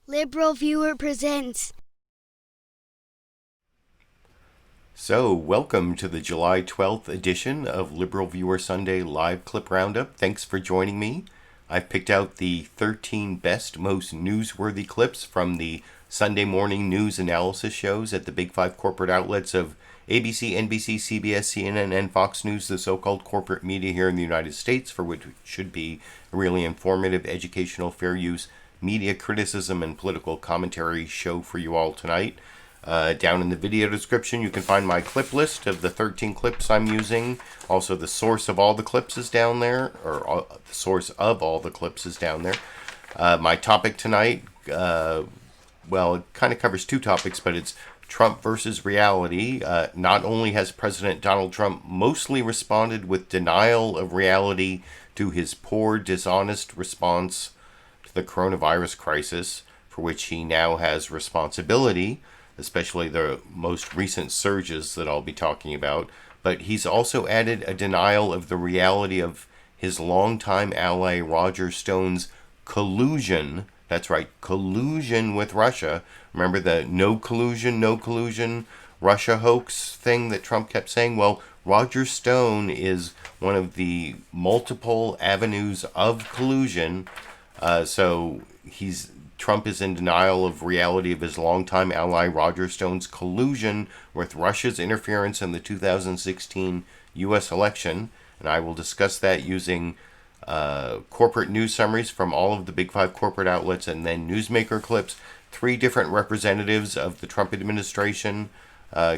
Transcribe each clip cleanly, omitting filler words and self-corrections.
LiberalViewer presents. So, welcome to the July 12th edition of LiberalViewer Sunday Live Clip Roundup. Thanks for joining me. I've picked out the 13 best, most newsworthy clips from the Sunday morning news analysis shows at the big five corporate outlets of ABC, NBC, CBS, CNN, and Fox News, the so-called corporate media here in the United States, for which it should be a really informative, educational, fair use, media criticism, and political commentary show for you all tonight. Down in the video description, you can find my clip list of the 13 clips I'm using. Also, the source of all the clips is down there, or the source of all the clips is down there. My topic tonight, well, it kind of covers two topics, but it's Trump versus reality. Not only has President Donald Trump mostly responded with denial of reality to his poor, dishonest response to the coronavirus crisis, for which he now has responsibility, especially the most recent surges that I'll be talking about, but he's also added a denial of the reality of his longtime ally Roger Stone's collusion. That's right, collusion with Russia. Remember the no collusion, Russia hoax thing that Trump kept saying? Well, Roger Stone is one of the multiple avenues of collusion. So Trump is in denial of reality of his longtime ally Roger Stone's collusion with Russia's interference in the 2016 U.S. election. And I will discuss that using corporate news summaries from all of the big five corporate outlets, and then newsmaker clips. 3 different representatives of the Trump administration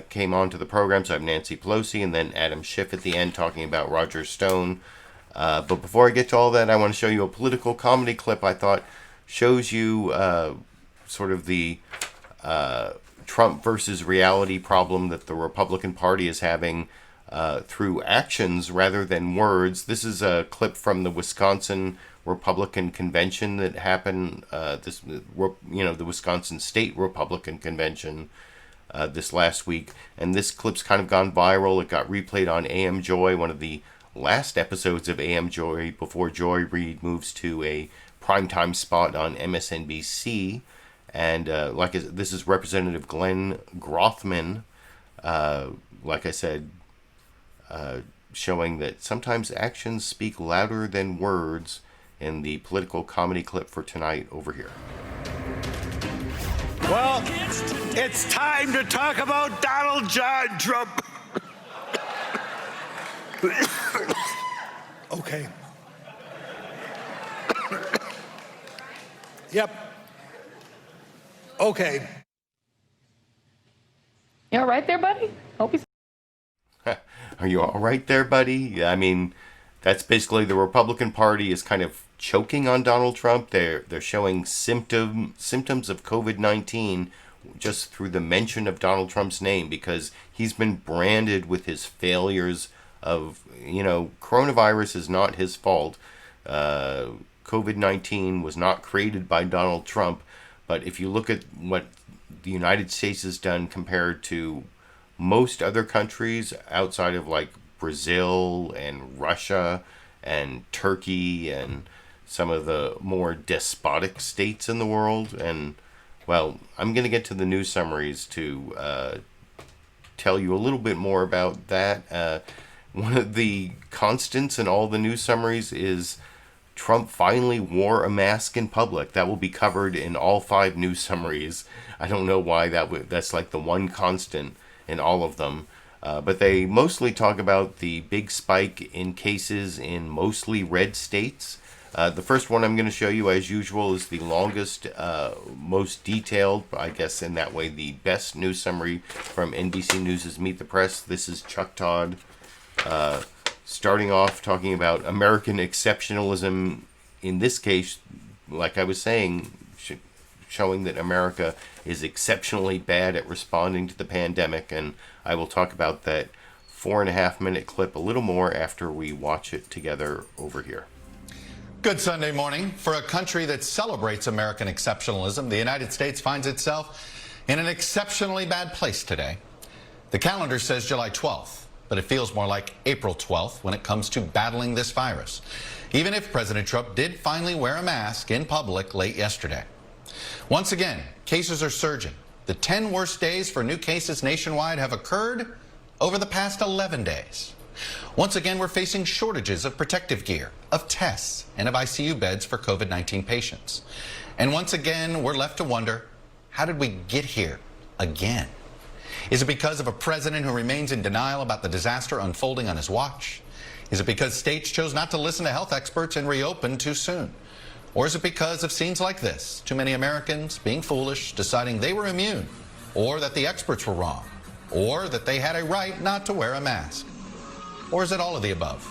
came on to the program. So I have Nancy Pelosi and then Adam Schiff at the end talking about Roger Stone. But before I get to all that, I want to show you a political comedy clip I thought shows you sort of the Trump versus reality problem that the Republican Party is having through actions rather than words. This is a clip from the Wisconsin Republican Convention that happened, the Wisconsin State Republican Convention this last week. And this clip's kind of gone viral. It got replayed on AM Joy, one of the last episodes of AM Joy before Joy Reid moves to a primetime spot on MSNBC. And this is Representative Glenn Grothman, like I said, showing that sometimes actions speak louder than words in the political comedy clip for tonight over here. Well, it's time to talk about Donald John Trump. Okay. Yep. Okay. You all right there, buddy? Hope he's... Are you all right there, buddy? I mean, that's basically the Republican Party is kind of choking on Donald Trump. They're showing symptoms of COVID-19 just through the mention of Donald Trump's name, because he's been branded with his failures of, coronavirus is not his fault. COVID-19 was not created by Donald Trump. But if you look at what the United States has done compared to most other countries outside of like Brazil and Russia and Turkey and some of the more despotic states in the world, and well, I'm going to get to the news summaries to tell you a little bit more about that. One of the constants in all the news summaries is Trump finally wore a mask in public. That will be covered in all 5 news summaries. I don't know why that's like the one constant in all of them. But they mostly talk about the big spike in cases in mostly red states. The first one I'm going to show you, as usual, is the longest, most detailed, I guess in that way, the best news summary from NBC News' Meet the Press. This is Chuck Todd, starting off talking about American exceptionalism, in this case, like I was saying, showing that America is exceptionally bad at responding to the pandemic, and I will talk about that 4.5-minute clip a little more after we watch it together over here. Good Sunday morning. For a country that celebrates American exceptionalism, the United States finds itself in an exceptionally bad place today. The calendar says July 12th, but it feels more like April 12th when it comes to battling this virus, even if President Trump did finally wear a mask in public late yesterday. Once again, cases are surging. The 10 worst days for new cases nationwide have occurred over the past 11 days. Once again, we're facing shortages of protective gear, of tests, and of ICU beds for COVID-19 patients. And once again, we're left to wonder, how did we get here again? Is it because of a president who remains in denial about the disaster unfolding on his watch? Is it because states chose not to listen to health experts and reopen too soon? Or is it because of scenes like this, too many Americans being foolish, deciding they were immune, or that the experts were wrong, or that they had a right not to wear a mask? Or is it all of the above?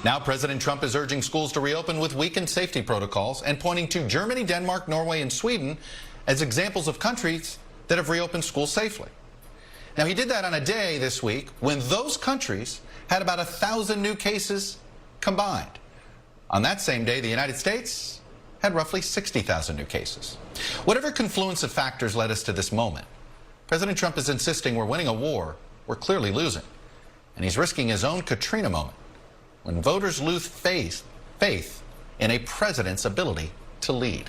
Now President Trump is urging schools to reopen with weakened safety protocols and pointing to Germany, Denmark, Norway, and Sweden as examples of countries that have reopened schools safely. Now, he did that on a day this week when those countries had about 1,000 new cases combined. On that same day, the United States had roughly 60,000 new cases. Whatever confluence of factors led us to this moment, President Trump is insisting we're winning a war we're clearly losing. And he's risking his own Katrina moment when voters lose faith in a president's ability to lead.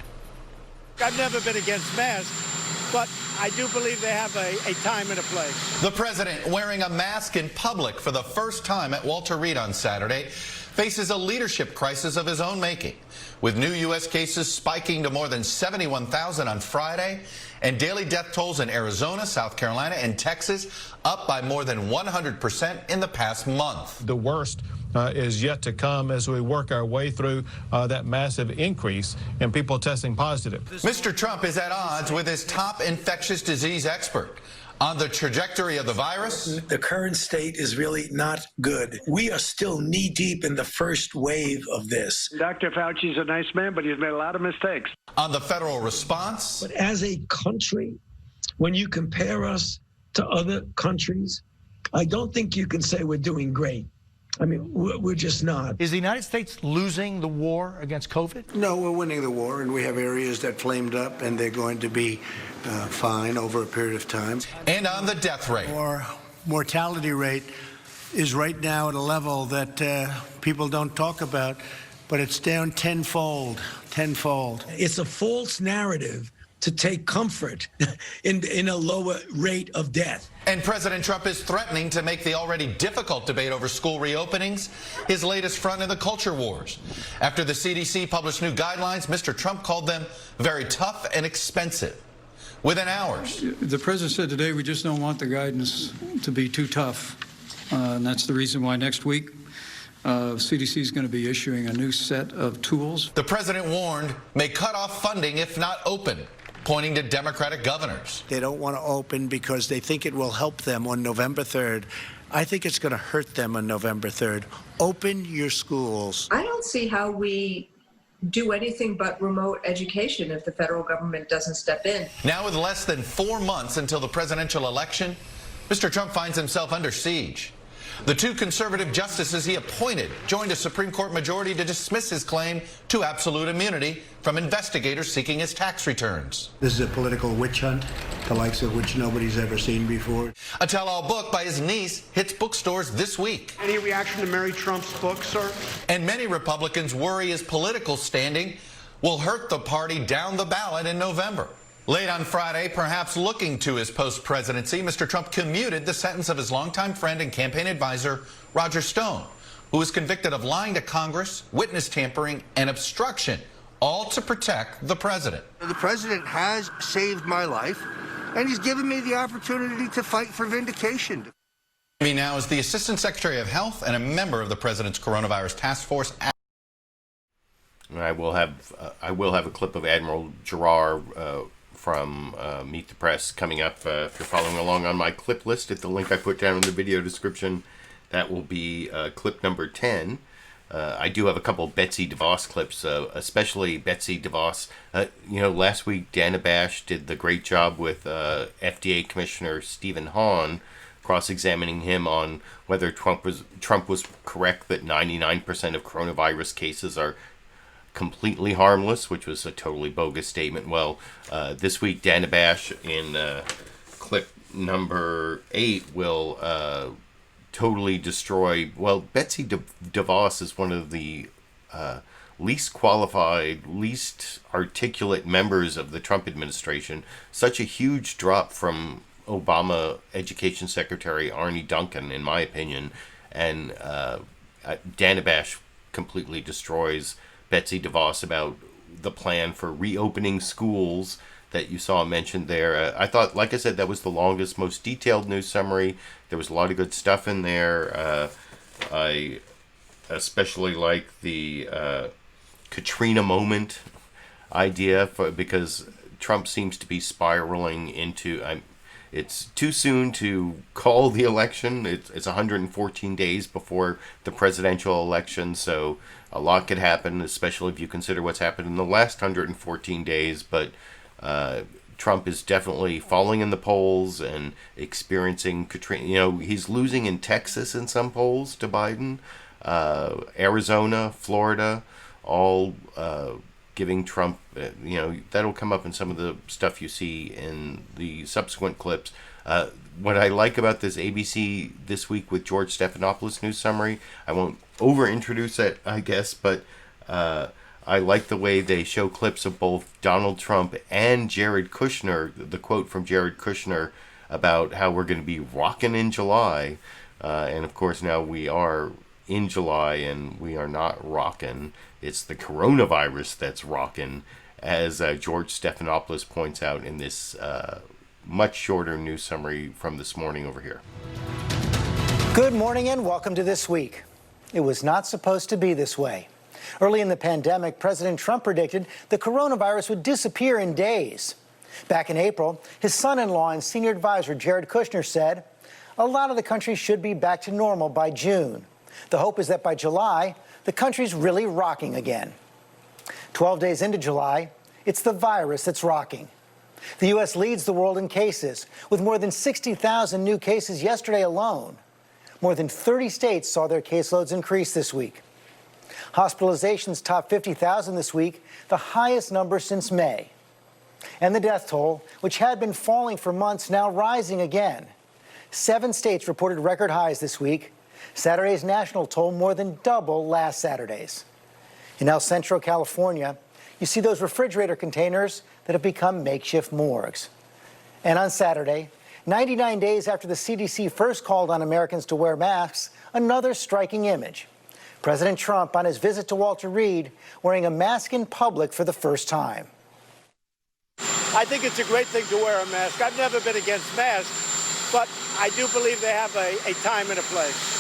I've never been against masks, but I do believe they have a time and a place. The president, wearing a mask in public for the first time at Walter Reed on Saturday, faces a leadership crisis of his own making, with new U.S. cases spiking to more than 71,000 on Friday, and daily death tolls in Arizona, South Carolina, and Texas up by more than 100% in the past month. The worst is yet to come as we work our way through that massive increase in people testing positive. Mr. Trump is at odds with his top infectious disease expert on the trajectory of the virus. The current state is really not good. We are still knee-deep in the first wave of this. Dr. Fauci's a nice man, but he's made a lot of mistakes. On the federal response. But as a country, when you compare us to other countries, I don't think you can say we're doing great. I mean, we're just not. Is the United States losing the war against COVID? No, we're winning the war, and we have areas that flamed up, and they're going to be fine over a period of time. And on the death rate. Our mortality rate is right now at a level that people don't talk about, but it's down tenfold. It's a false narrative to take comfort in a lower rate of death. And President Trump is threatening to make the already difficult debate over school reopenings his latest front in the culture wars. After the CDC published new guidelines, Mr. Trump called them very tough and expensive. Within hours. The president said today we just don't want the guidance to be too tough. And that's the reason why next week CDC is going to be issuing a new set of tools. The president warned may cut off funding if not open, pointing to Democratic governors. They don't want to open because they think it will help them on November 3rd. I think it's going to hurt them on November 3rd. Open your schools. I don't see how we do anything but remote education if the federal government doesn't step in. Now, with less than 4 months until the presidential election, Mr. Trump finds himself under siege. The two conservative justices he appointed joined a Supreme Court majority to dismiss his claim to absolute immunity from investigators seeking his tax returns. This is a political witch hunt, the likes of which nobody's ever seen before. A tell-all book by his niece hits bookstores this week. Any reaction to Mary Trump's book, sir? And many Republicans worry his political standing will hurt the party down the ballot in November. Late on Friday, perhaps looking to his post-presidency, Mr. Trump commuted the sentence of his longtime friend and campaign advisor, Roger Stone, who was convicted of lying to Congress, witness tampering, and obstruction, all to protect the president. The president has saved my life, and he's given me the opportunity to fight for vindication. Me now is the Assistant Secretary of Health and a member of the president's coronavirus task force. I will have a clip of Admiral Giroir from Meet the Press coming up. If you're following along on my clip list at the link I put down in the video description, that will be clip number 10. I do have a couple of Betsy DeVos clips, especially Betsy DeVos. Last week Dana Bash did the great job with FDA Commissioner Stephen Hahn, cross-examining him on whether Trump was correct that 99% of coronavirus cases are completely harmless, which was a totally bogus statement. Well, this week Dana Bash in clip number 8 will totally destroy. Well, Betsy DeVos is one of the least qualified, least articulate members of the Trump administration. Such a huge drop from Obama Education Secretary Arne Duncan, in my opinion. And Danabash completely destroys Betsy DeVos about the plan for reopening schools that you saw mentioned there. I thought, like I said, that was the longest, most detailed news summary. There was a lot of good stuff in there. I especially like the Katrina moment idea, because Trump seems to be spiraling into... it's too soon to call the election. It's 114 days before the presidential election, so a lot could happen, especially if you consider what's happened in the last 114 days. But Trump is definitely falling in the polls and experiencing Katrina. You know, he's losing in Texas in some polls to Biden, Arizona, Florida, all giving Trump, that'll come up in some of the stuff you see in the subsequent clips. What I like about this ABC This Week with George Stephanopoulos news summary, I won't over-introduce it, I guess, but I like the way they show clips of both Donald Trump and Jared Kushner, the quote from Jared Kushner about how we're going to be rocking in July. And of course now we are in July and we are not rocking. It's the coronavirus that's rocking, as George Stephanopoulos points out in this much shorter news summary from this morning over here. Good morning and welcome to This Week. It was not supposed to be this way. Early in the pandemic, President Trump predicted the coronavirus would disappear in days. Back in April, his son-in-law and senior advisor Jared Kushner said, a lot of the country should be back to normal by June. The hope is that by July, the country's really rocking again. 12 days into July, it's the virus that's rocking. The U.S. leads the world in cases, with more than 60,000 new cases yesterday alone. More than 30 states saw their caseloads increase this week. Hospitalizations topped 50,000 this week, the highest number since May. And the death toll, which had been falling for months, now rising again. 7 states reported record highs this week. Saturday's national toll more than double last Saturday's. In El Centro, California, you see those refrigerator containers that have become makeshift morgues. And on Saturday, 99 days after the CDC first called on Americans to wear masks, another striking image. President Trump on his visit to Walter Reed wearing a mask in public for the first time. I think it's a great thing to wear a mask. I've never been against masks, but I do believe they have a time and a place.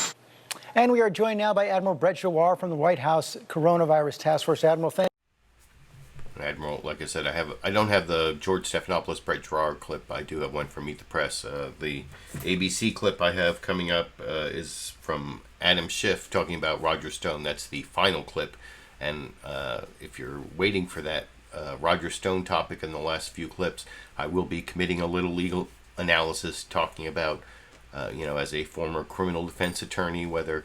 And we are joined now by Admiral Brett Giroir from the White House Coronavirus Task Force. Admiral, thank you. Admiral, like I said, I don't have the George Stephanopoulos Brett Giroir clip. I do have one from Meet the Press. The ABC clip I have coming up is from Adam Schiff talking about Roger Stone. That's the final clip. And if you're waiting for that Roger Stone topic in the last few clips, I will be committing a little legal analysis talking about, as a former criminal defense attorney, whether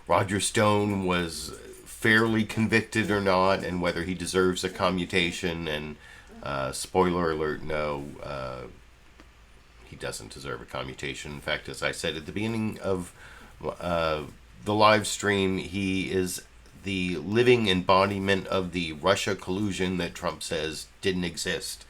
Roger Stone was fairly convicted or not, and whether he deserves a commutation. And spoiler alert, no, he doesn't deserve a commutation. In fact, as I said at the beginning of the live stream, he is the living embodiment of the Russia collusion that Trump says didn't exist.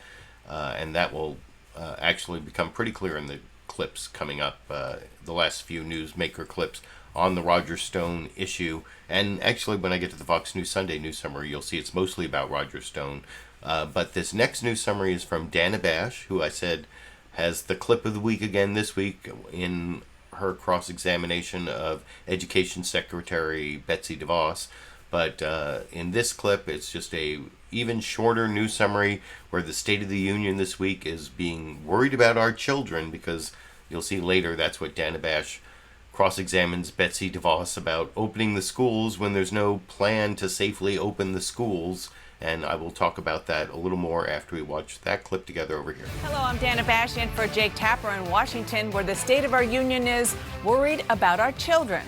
And that will actually become pretty clear in the clips coming up, the last few newsmaker clips on the Roger Stone issue. And actually, when I get to the Fox News Sunday news summary, you'll see it's mostly about Roger Stone. But this next news summary is from Danabash, who I said has the clip of the week again this week in her cross-examination of Education Secretary Betsy DeVos. But in this clip, it's just a even shorter news summary where the State of the Union this week is being worried about our children, because you'll see later that's what Danabash cross-examines Betsy DeVos about, opening the schools when there's no plan to safely open the schools. And I will talk about that a little more after we watch that clip together over here. Hello, I'm Danabash in for Jake Tapper in Washington, where the State of our Union is worried about our children.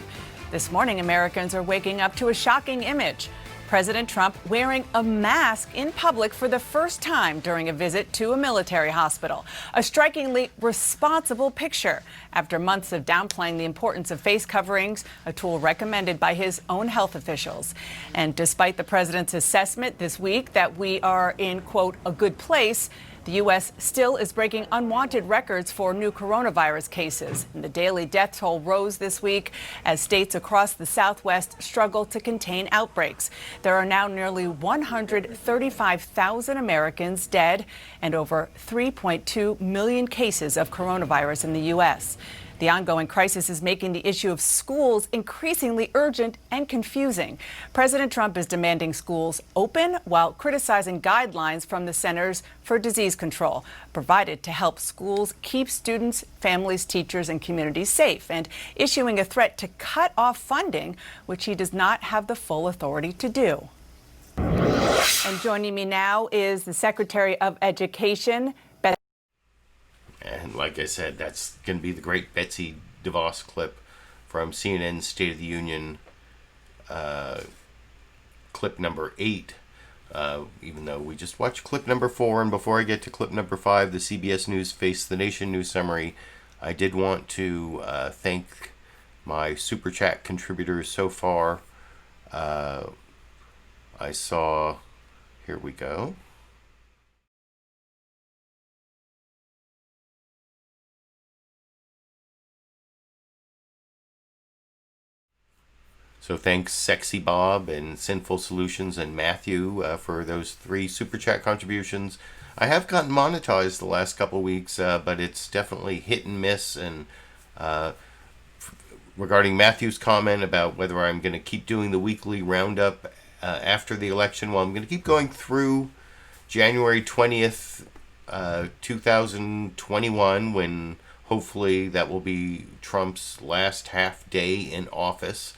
This morning, Americans are waking up to a shocking image. President Trump wearing a mask in public for the first time during a visit to a military hospital. A strikingly responsible picture after months of downplaying the importance of face coverings, a tool recommended by his own health officials. And despite the president's assessment this week that we are in, quote, a good place, the U.S. still is breaking unwanted records for new coronavirus cases. And the daily death toll rose this week as states across the Southwest struggle to contain outbreaks. There are now nearly 135,000 Americans dead and over 3.2 million cases of coronavirus in the U.S. The ongoing crisis is making the issue of schools increasingly urgent and confusing. President Trump is demanding schools open while criticizing guidelines from the Centers for Disease Control, provided to help schools keep students, families, teachers, and communities safe, and issuing a threat to cut off funding, which he does not have the full authority to do. And joining me now is the Secretary of Education, and like I said, that's going to be the great Betsy DeVos clip from CNN's State of the Union, clip number 8, even though we just watched clip number 4. And before I get to clip number 5, the CBS News Face the Nation news summary, I did want to thank my Super Chat contributors so far. I saw, here we go. So thanks Sexy Bob and Sinful Solutions and Matthew for those 3 Super Chat contributions. I have gotten monetized the last couple weeks, but it's definitely hit and miss. And regarding Matthew's comment about whether I'm going to keep doing the weekly roundup after the election, well, I'm going to keep going through January 20th, 2021, when hopefully that will be Trump's last half day in office.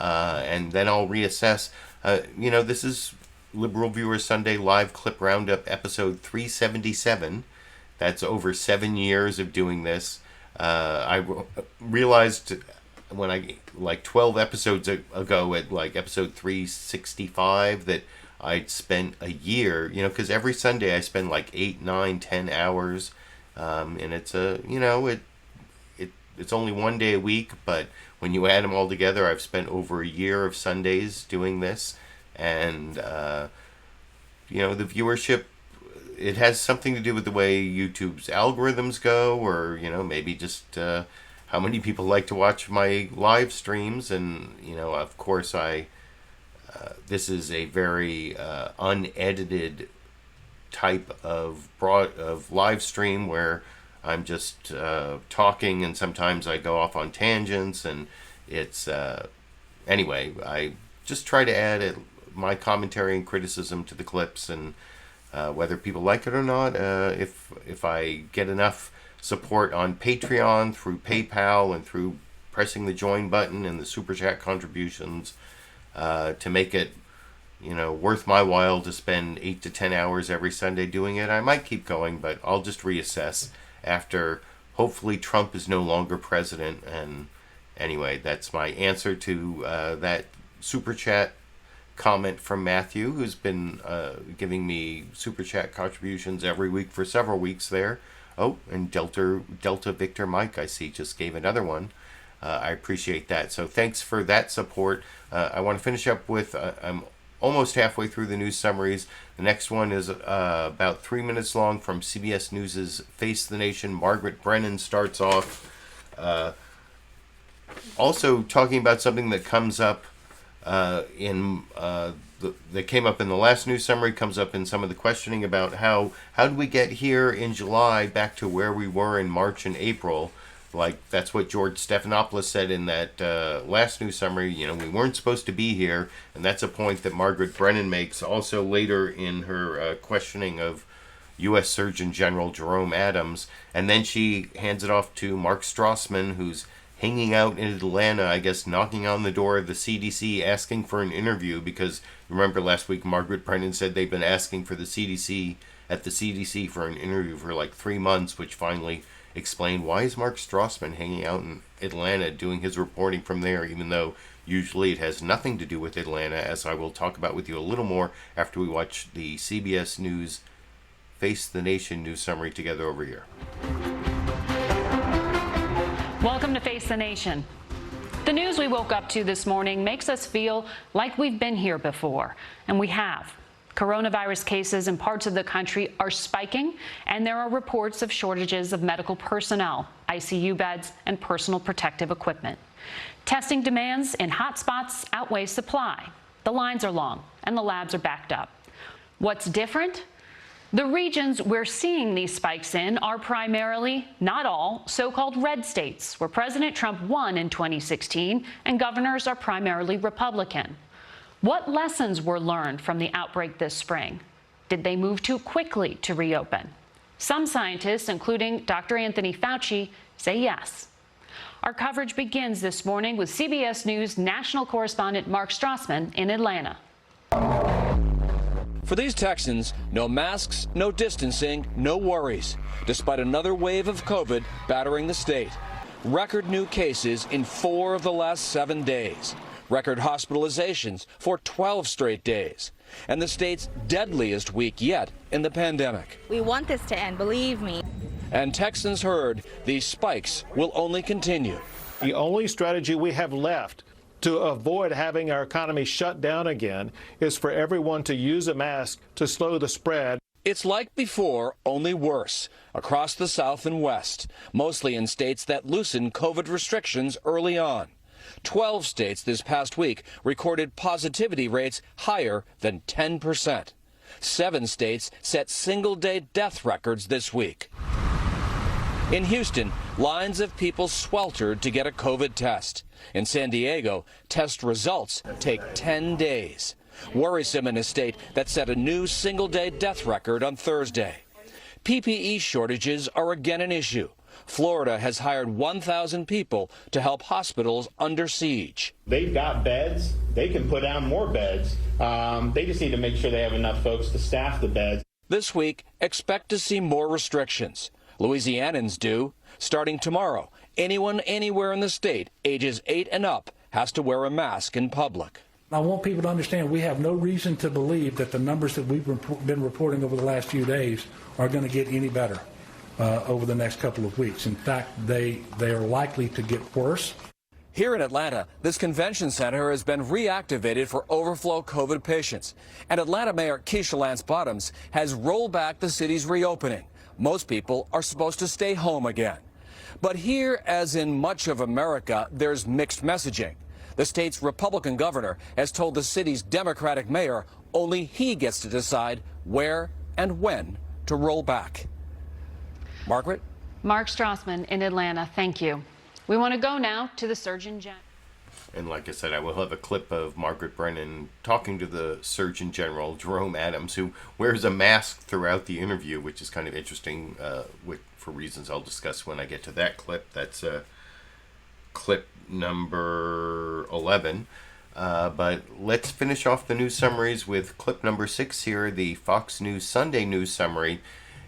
And then I'll reassess. This is Liberal Viewer Sunday Live Clip Roundup episode 377. That's over 7 years of doing this. I realized when 12 episodes ago at episode 365 that I'd spent a year, because every Sunday I spend 8, 9, 10 hours. And it's it's only one day a week, but when you add them all together, I've spent over a year of Sundays doing this. And, the viewership, it has something to do with the way YouTube's algorithms go, or, maybe just how many people like to watch my live streams. And, of course, this is a very unedited type of live stream where I'm just talking, and sometimes I go off on tangents, and it's anyway, I just try to add my commentary and criticism to the clips, and whether people like it or not, if I get enough support on Patreon, through PayPal, and through pressing the join button and the Super Chat contributions, to make it worth my while to spend 8 to 10 hours every Sunday doing it, I might keep going, but I'll just reassess after hopefully Trump is no longer president. And anyway, that's my answer to that Super Chat comment from Matthew, who's been giving me Super Chat contributions every week for several weeks there. Oh, and Delta Victor Mike, I see, just gave another one. I appreciate that. So thanks for that support. I want to finish up with, I'm almost halfway through the news summaries. The next one is about 3 minutes long from CBS News' Face the Nation. Margaret Brennan starts off also talking about something that comes up that came up in the last news summary, comes up in some of the questioning about how did we get here in July back to where we were in March and April. That's what George Stephanopoulos said in that last news summary. We weren't supposed to be here, and that's a point that Margaret Brennan makes also later in her questioning of U.S. Surgeon General Jerome Adams. And then she hands it off to Mark Strassman, who's hanging out in Atlanta, I guess, knocking on the door of the CDC, asking for an interview, because remember last week Margaret Brennan said they've been asking for the CDC for an interview for 3 months, which finally explain why is Mark Strassman hanging out in Atlanta doing his reporting from there, even though Usually it has nothing to do with Atlanta, as I will talk about with you a little more after we watch the CBS News Face the Nation news summary together over here. Welcome to Face the Nation. The news we woke up to this morning makes us feel like we've been here before, and we have. Coronavirus cases in parts of the country are spiking, and there are reports of shortages of medical personnel, ICU beds, and personal protective equipment. Testing demands in hotspots outweigh supply. The lines are long, and the labs are backed up. What's different? The regions we're seeing these spikes in are primarily, not all, so-called red states, where President Trump won in 2016, and governors are primarily Republican. What lessons were learned from the outbreak this spring? Did they move too quickly to reopen? Some scientists, including Dr. Anthony Fauci, say yes. Our coverage begins this morning with CBS News national correspondent Mark Strassman in Atlanta. For these Texans, no masks, no distancing, no worries, despite another wave of COVID battering the state. Record new cases in 4 of the last 7 days. Record hospitalizations for 12 straight days. And the state's deadliest week yet in the pandemic. We want this to end, believe me. And Texans heard these spikes will only continue. The only strategy we have left to avoid having our economy shut down again is for everyone to use a mask to slow the spread. It's like before, only worse, across the South and West, mostly in states that loosened COVID restrictions early on. 12 states this past week recorded positivity rates higher than 10%. 7 states set single-day death records this week. In Houston, lines of people sweltered to get a COVID test. In San Diego, test results take 10 days. Worrisome in a state that set a new single-day death record on Thursday. PPE shortages are again an issue. Florida has hired 1,000 people to help hospitals under siege. They've got beds. They can put down more beds. They just need to make sure they have enough folks to staff the beds. This week, expect to see more restrictions. Louisianans do. Starting tomorrow, anyone anywhere in the state ages 8 and up has to wear a mask in public. I want people to understand we have no reason to believe that the numbers that we've been reporting over the last few days are going to get any better over the next couple of weeks. In fact, they are likely to get worse. Here in Atlanta, this convention center has been reactivated for overflow COVID patients. And Atlanta Mayor Keisha Lance Bottoms has rolled back the city's reopening. Most people are supposed to stay home again. But here, as in much of America, there's mixed messaging. The state's Republican governor has told the city's Democratic mayor only he gets to decide where and when to roll back. Margaret? Mark Strassman in Atlanta, thank you. We want to go now to the Surgeon General. And like I said, I will have a clip of Margaret Brennan talking to the Surgeon General, Jerome Adams, who wears a mask throughout the interview, which is kind of interesting for reasons I'll discuss when I get to that clip. That's clip number 11. But let's finish off the news summaries with clip number 6 here, the Fox News Sunday news summary.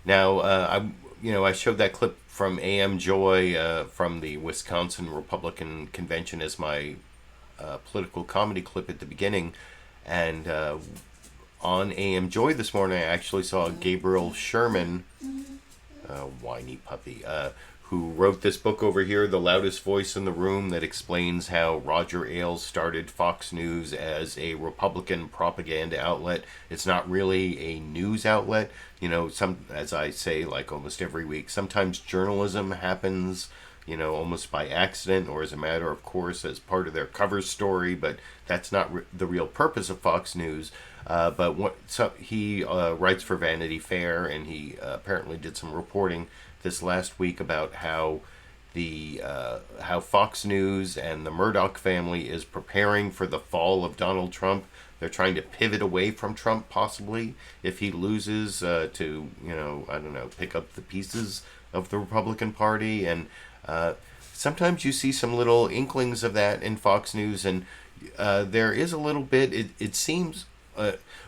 Now, I showed that clip from AM Joy from the Wisconsin Republican Convention as my political comedy clip at the beginning. And on AM Joy this morning, I actually saw Gabriel Sherman, whiny puppy, who wrote this book over here, The Loudest Voice in the Room, that explains how Roger Ailes started Fox News as a Republican propaganda outlet. It's not really a news outlet. As I say, like almost every week, sometimes journalism happens, almost by accident or as a matter of course as part of their cover story, but that's not the real purpose of Fox News. He writes for Vanity Fair, and he apparently did some reporting this last week about how how Fox News and the Murdoch family is preparing for the fall of Donald Trump. They're trying to pivot away from Trump, possibly, if he loses, to, pick up the pieces of the Republican Party. And sometimes you see some little inklings of that in Fox News, and there is a little bit, it seems,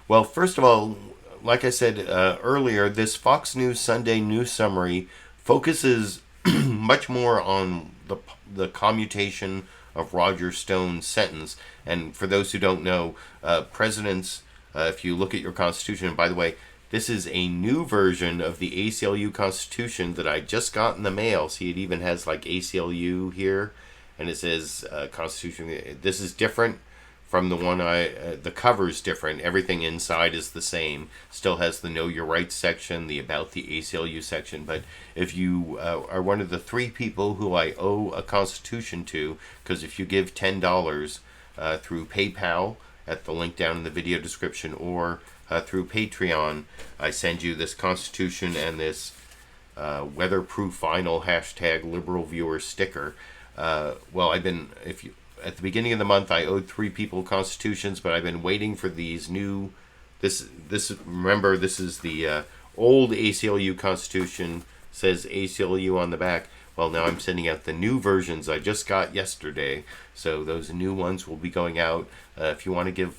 well, first of all, like I said earlier, this Fox News Sunday news summary focuses much more on the commutation of Roger Stone's sentence. And for those who don't know, presidents, if you look at your Constitution, and by the way, this is a new version of the ACLU Constitution that I just got in the mail. See, it even has like ACLU here, and it says Constitution. This is different from the one the cover's different. Everything inside is the same. Still has the Know Your Rights section, the About the ACLU section. But if you are one of the 3 people who I owe a Constitution to, because if you give $10 through PayPal at the link down in the video description, or through Patreon, I send you this Constitution and this weatherproof vinyl #LiberalViewer sticker. Well, at the beginning of the month, I owed 3 people Constitutions, but I've been waiting for these new. Remember, this is the old ACLU Constitution. Says ACLU on the back. Well, now I'm sending out the new versions I just got yesterday. So those new ones will be going out. If you want to give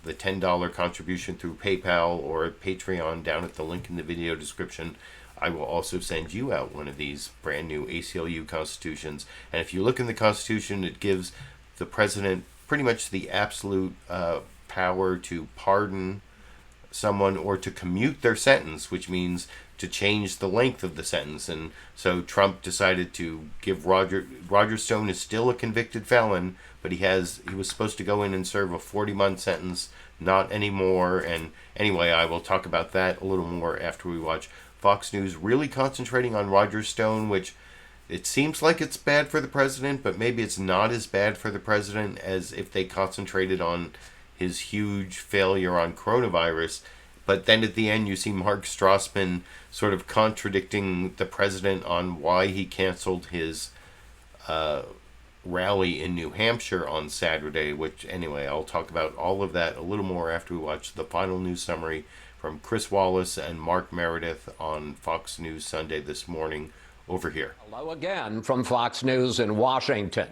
the $10 contribution through PayPal or Patreon down at the link in the video description, I will also send you out one of these brand new ACLU Constitutions. And if you look in the Constitution, it gives the president pretty much the absolute power to pardon someone or to commute their sentence, which means to change the length of the sentence. And so Trump decided to give Roger Stone is still a convicted felon, but he was supposed to go in and serve a 40-month sentence, not anymore. And anyway, I will talk about that a little more after we watch Fox News really concentrating on Roger Stone, which it seems like it's bad for the president, but maybe it's not as bad for the president as if they concentrated on his huge failure on coronavirus. But then at the end, you see Mark Strassman sort of contradicting the president on why he canceled his rally in New Hampshire on Saturday, which anyway, I'll talk about all of that a little more after we watch the final news summary from Chris Wallace and Mark Meredith on Fox News Sunday this morning over here. Hello again from Fox News in Washington.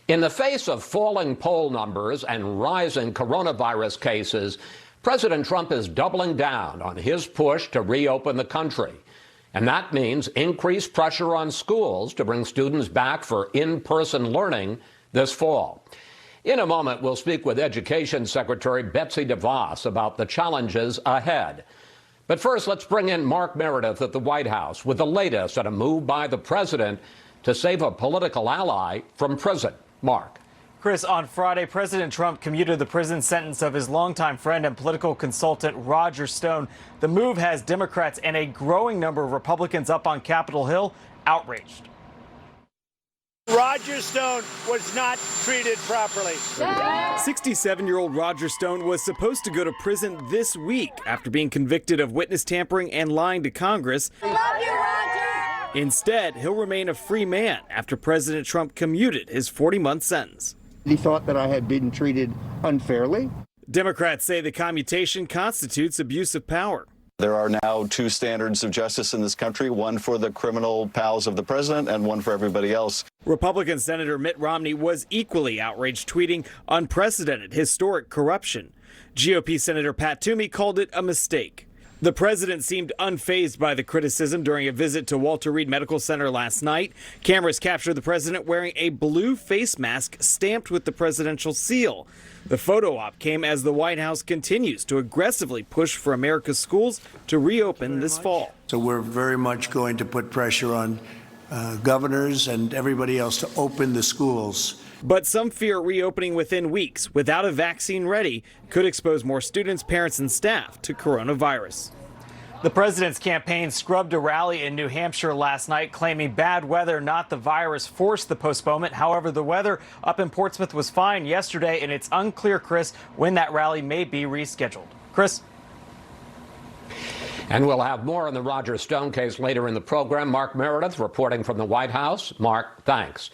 In the face of falling poll numbers and rising coronavirus cases, President Trump is doubling down on his push to reopen the country. And that means increased pressure on schools to bring students back for in-person learning this fall. In a moment, we'll speak with Education Secretary Betsy DeVos about the challenges ahead. But first, let's bring in Mark Meredith at the White House with the latest on a move by the president to save a political ally from prison. Mark. Chris, on Friday, President Trump commuted the prison sentence of his longtime friend and political consultant Roger Stone. The move has Democrats and a growing number of Republicans up on Capitol Hill outraged. Roger Stone was not treated properly. 67-year-old Roger Stone was supposed to go to prison this week after being convicted of witness tampering and lying to Congress. Love you, Roger! Instead, he'll remain a free man after President Trump commuted his 40-month sentence. He thought that I had been treated unfairly. Democrats say the commutation constitutes abuse of power. There are now 2 standards of justice in this country, one for the criminal pals of the president and one for everybody else. Republican Senator Mitt Romney was equally outraged, tweeting unprecedented, historic corruption. GOP Senator Pat Toomey called it a mistake. The president seemed unfazed by the criticism during a visit to Walter Reed Medical Center last night. Cameras captured the president wearing a blue face mask stamped with the presidential seal. The photo op came as the White House continues to aggressively push for America's schools to reopen this fall. So we're very much going to put pressure on governors and everybody else to open the schools. But some fear reopening within weeks without a vaccine ready could expose more students, parents, and staff to coronavirus. The president's campaign scrubbed a rally in New Hampshire last night, claiming bad weather, not the virus, forced the postponement. However, the weather up in Portsmouth was fine yesterday, and it's unclear, Chris, when that rally may be rescheduled. Chris? And we'll have more on the Roger Stone case later in the program. Mark Meredith reporting from the White House. Mark, thanks.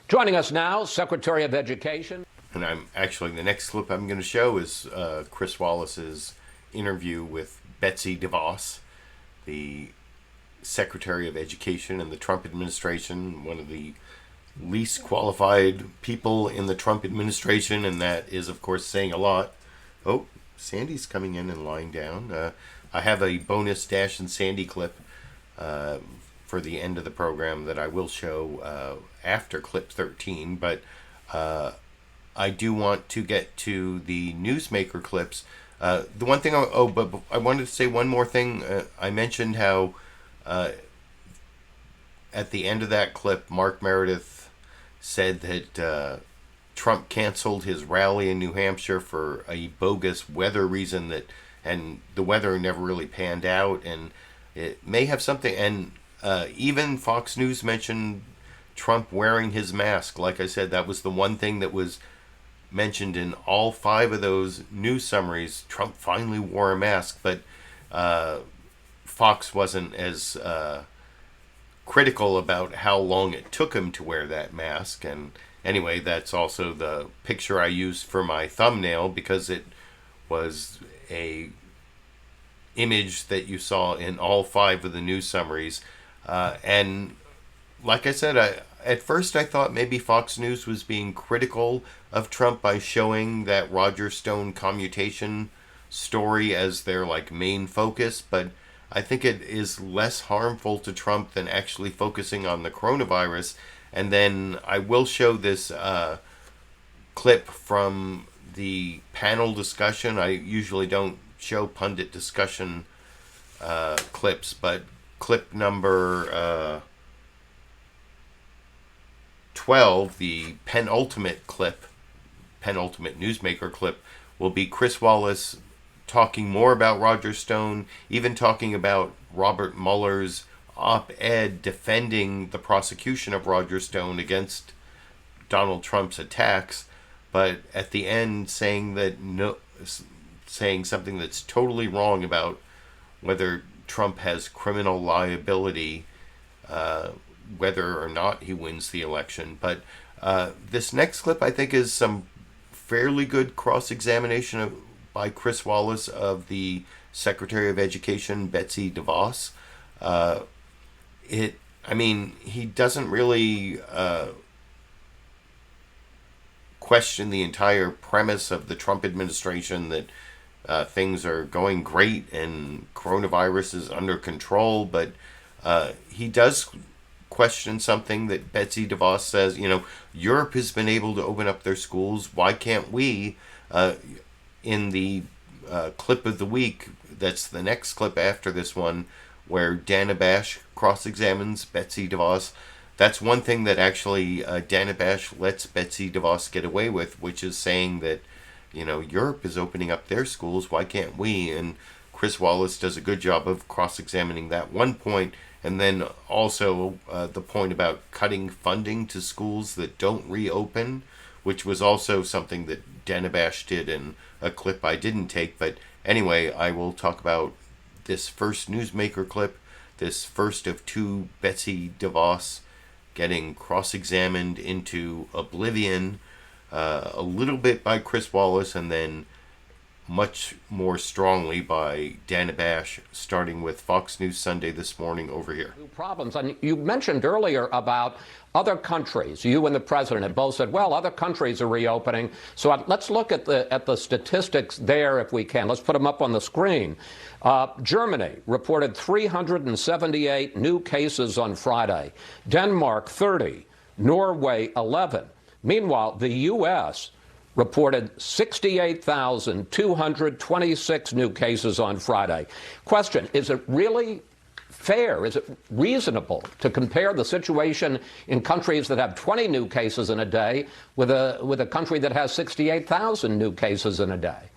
Joining us now, Secretary of Education. And the next clip I'm going to show is Chris Wallace's interview with Betsy DeVos, the Secretary of Education in the Trump administration, one of the least qualified people in the Trump administration, and that is, of course, saying a lot. Oh, Sandy's coming in and lying down. I have a bonus Dash and Sandy clip for the end of the program that I will show after clip 13, but I do want to get to the newsmaker clips. The one thing, but I wanted to say one more thing. I mentioned how at the end of that clip, Mark Meredith said that Trump canceled his rally in New Hampshire for a bogus weather reason, and the weather never really panned out, and it may have something. And even Fox News mentioned Trump wearing his mask. Like I said, that was the one thing that was mentioned in all 5 of those news summaries. Trump finally wore a mask, but Fox wasn't as critical about how long it took him to wear that mask. And anyway, that's also the picture I used for my thumbnail, because it was a image that you saw in all 5 of the news summaries. And like I said, at first I thought maybe Fox News was being critical of Trump by showing that Roger Stone commutation story as their main focus, but I think it is less harmful to Trump than actually focusing on the coronavirus. And then I will show this clip from the panel discussion. I usually don't show pundit discussion clips, but clip number 12, the penultimate newsmaker clip, will be Chris Wallace talking more about Roger Stone, even talking about Robert Mueller's op-ed defending the prosecution of Roger Stone against Donald Trump's attacks, but at the end saying something that's totally wrong about whether Trump has criminal liability, whether or not he wins the election. But this next clip, I think, is some fairly good cross-examination by Chris Wallace of the Secretary of Education, Betsy DeVos. He doesn't really question the entire premise of the Trump administration that things are going great and coronavirus is under control, but he does question something that Betsy DeVos says, Europe has been able to open up their schools. Why can't we? In the clip of the week, that's the next clip after this one, where Dana Bash cross-examines Betsy DeVos. That's one thing that actually Dana Bash lets Betsy DeVos get away with, which is saying that, Europe is opening up their schools. Why can't we? And Chris Wallace does a good job of cross-examining that one point. And then also the point about cutting funding to schools that don't reopen, which was also something that Dana Bash did in a clip I didn't take. But anyway, I will talk about this first newsmaker clip, this first of 2 Betsy DeVos getting cross-examined into oblivion, a little bit by Chris Wallace, and then much more strongly by Dana Bash, starting with Fox News Sunday this morning over here. Problems. And you mentioned earlier about other countries. You and the president have both said, well, other countries are reopening. So let's look at the statistics there if we can. Let's put them up on the screen. Germany reported 378 new cases on Friday. Denmark, 30. Norway, 11. Meanwhile, the U.S. reported 68,226 new cases on Friday. Question, is it really fair? Is it reasonable to compare the situation in countries that have 20 new cases in a day with a country that has 68,000 new cases in a day?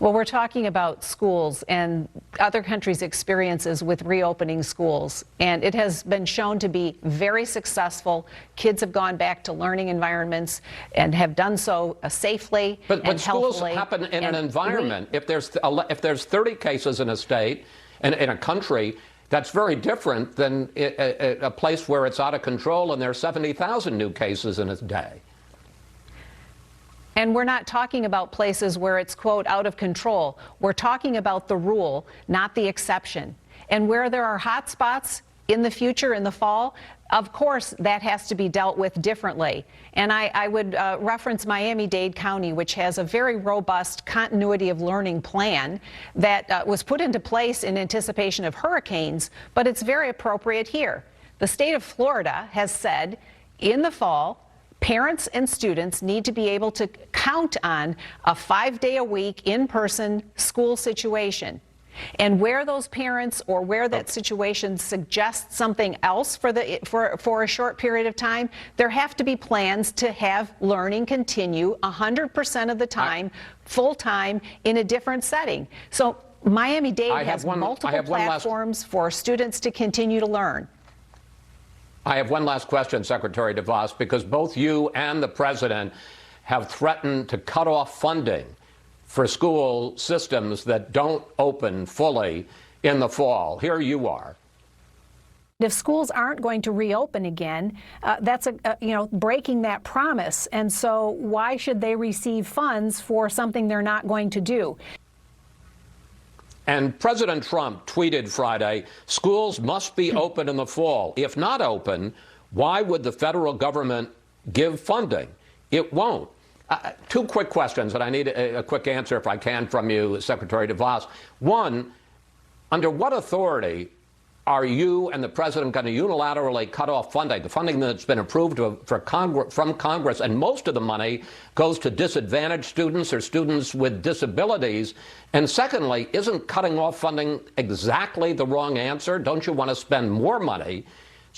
Well, we're talking about schools and other countries' experiences with reopening schools. And it has been shown to be very successful. Kids have gone back to learning environments and have done so safely and But schools healthily. happen in an environment. If there's 30 cases in a state, in a country, that's very different than a place where it's out of control and there are 70,000 new cases in a day. And we're not talking about places where it's, quote, out of control. We're talking about the rule, not the exception. And where there are hot spots in the future, in the fall, of course, that has to be dealt with differently. And I would reference Miami-Dade County, which has a very robust continuity of learning plan that was put into place in anticipation of hurricanes, but it's very appropriate here. The state of Florida has said in the fall, Parents and students need to be able to count on a 5-day-a-week in-person school situation. And where those parents or where that situation suggests something else for a short period of time, there have to be plans to have learning continue 100% of the time, full time, in a different setting. So Miami-Dade has multiple platforms for students to continue to learn. I have one last question, Secretary DeVos, because both you and the president have threatened to cut off funding for school systems that don't open fully in the fall. Here you are. If schools aren't going to reopen again, that's breaking that promise. And so why should they receive funds for something they're not going to do? And President Trump tweeted Friday, schools must be open in the fall. If not open, why would the federal government give funding? It won't. Two quick questions, and I need a quick answer, if I can, from you, Secretary DeVos. One, under what authority are you and the president going to unilaterally cut off funding, the funding that's been approved from Congress, and most of the money goes to disadvantaged students or students with disabilities? And secondly, isn't cutting off funding exactly the wrong answer? Don't you want to spend more money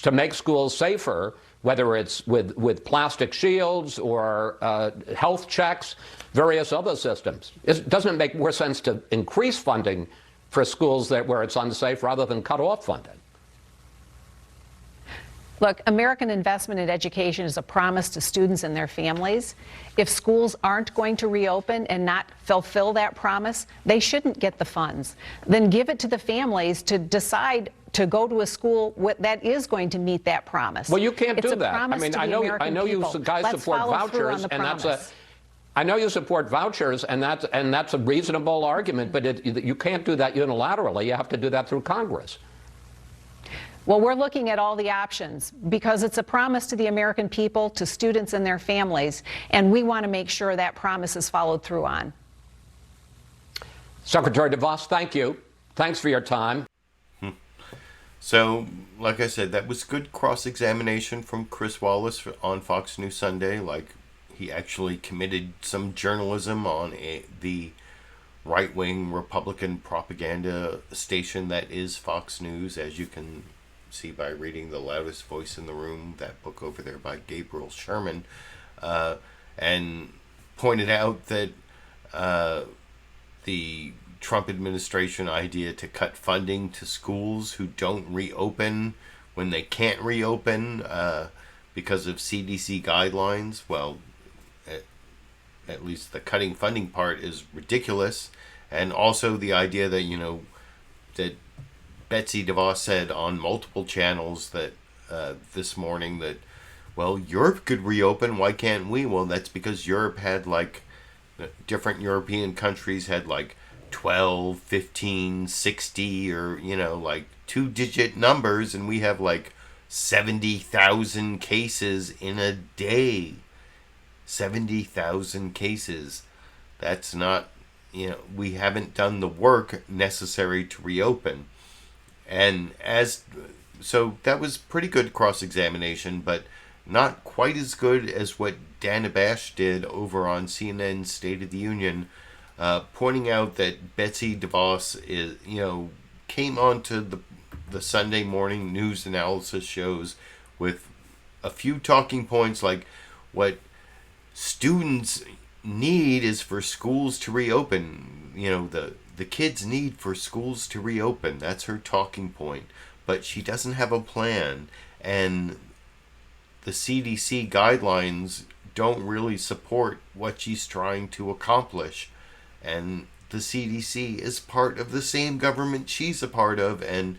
to make schools safer, whether it's with plastic shields or health checks, various other systems? Doesn't it make more sense to increase funding for schools where it's unsafe rather than cut off funding? Look, American investment in education is a promise to students and their families. If schools aren't going to reopen and not fulfill that promise, they shouldn't get the funds. Then give it to the families to decide to go to a school that is going to meet that promise. Well, you can't do that. I mean, I know you guys support vouchers, and I know you support vouchers, and that's a reasonable argument, but you can't do that unilaterally. You have to do that through Congress. Well, we're looking at all the options because it's a promise to the American people, to students and their families, and we want to make sure that promise is followed through on. Secretary DeVos, thank you. Thanks for your time. So, like I said, that was good cross-examination from Chris Wallace on Fox News Sunday. Like, he actually committed some journalism on the right-wing Republican propaganda station that is Fox News, as you can see by reading The Loudest Voice in the Room, that book over there by Gabriel Sherman, and pointed out that the Trump administration idea to cut funding to schools who don't reopen when they can't reopen because of CDC guidelines, well, at least the cutting funding part is ridiculous. And also the idea that, that Betsy DeVos said on multiple channels that this morning that, well, Europe could reopen, why can't we? Well, that's because Europe had different European countries had 12, 15, 60, or, two-digit numbers, and we have 70,000 cases in a day. 70,000 cases. That's not, we haven't done the work necessary to reopen. And so that was pretty good cross-examination, but not quite as good as what Dana Bash did over on CNN's State of the Union, pointing out that Betsy DeVos came onto the Sunday morning news analysis shows with a few talking points like what students need is for schools to reopen. The kids need for schools to reopen. That's her talking point. But she doesn't have a plan. And the CDC guidelines don't really support what she's trying to accomplish. And the CDC is part of the same government she's a part of. And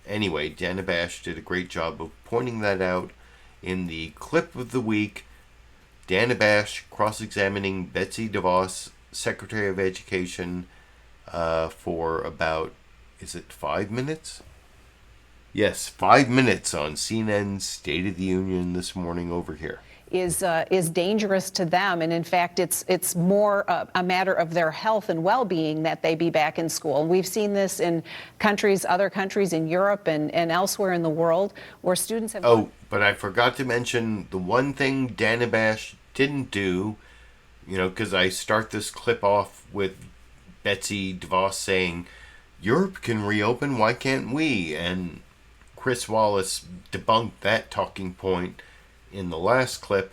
anyway, Dana Bash did a great job of pointing that out in the clip of the week. Dana Bash cross-examining Betsy DeVos, Secretary of Education, for about, is it 5 minutes? Yes, 5 minutes on CNN's State of the Union this morning over here. is dangerous to them, and in fact, it's more a matter of their health and well-being that they be back in school. And we've seen this in other countries in Europe and elsewhere in the world, where students have. Oh, but I forgot to mention the one thing Danabash didn't do, because I start this clip off with Betsy DeVos saying, "Europe can reopen, why can't we?" And Chris Wallace debunked that talking point in the last clip.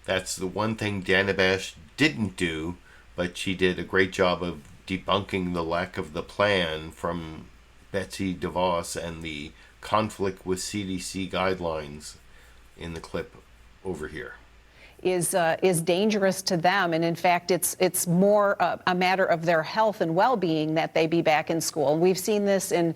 That's the one thing Danabash didn't do, but she did a great job of debunking the lack of the plan from Betsy DeVos and the conflict with CDC guidelines in the clip over here. Is dangerous to them, and in fact, it's more a matter of their health and well-being that they be back in school. And we've seen this in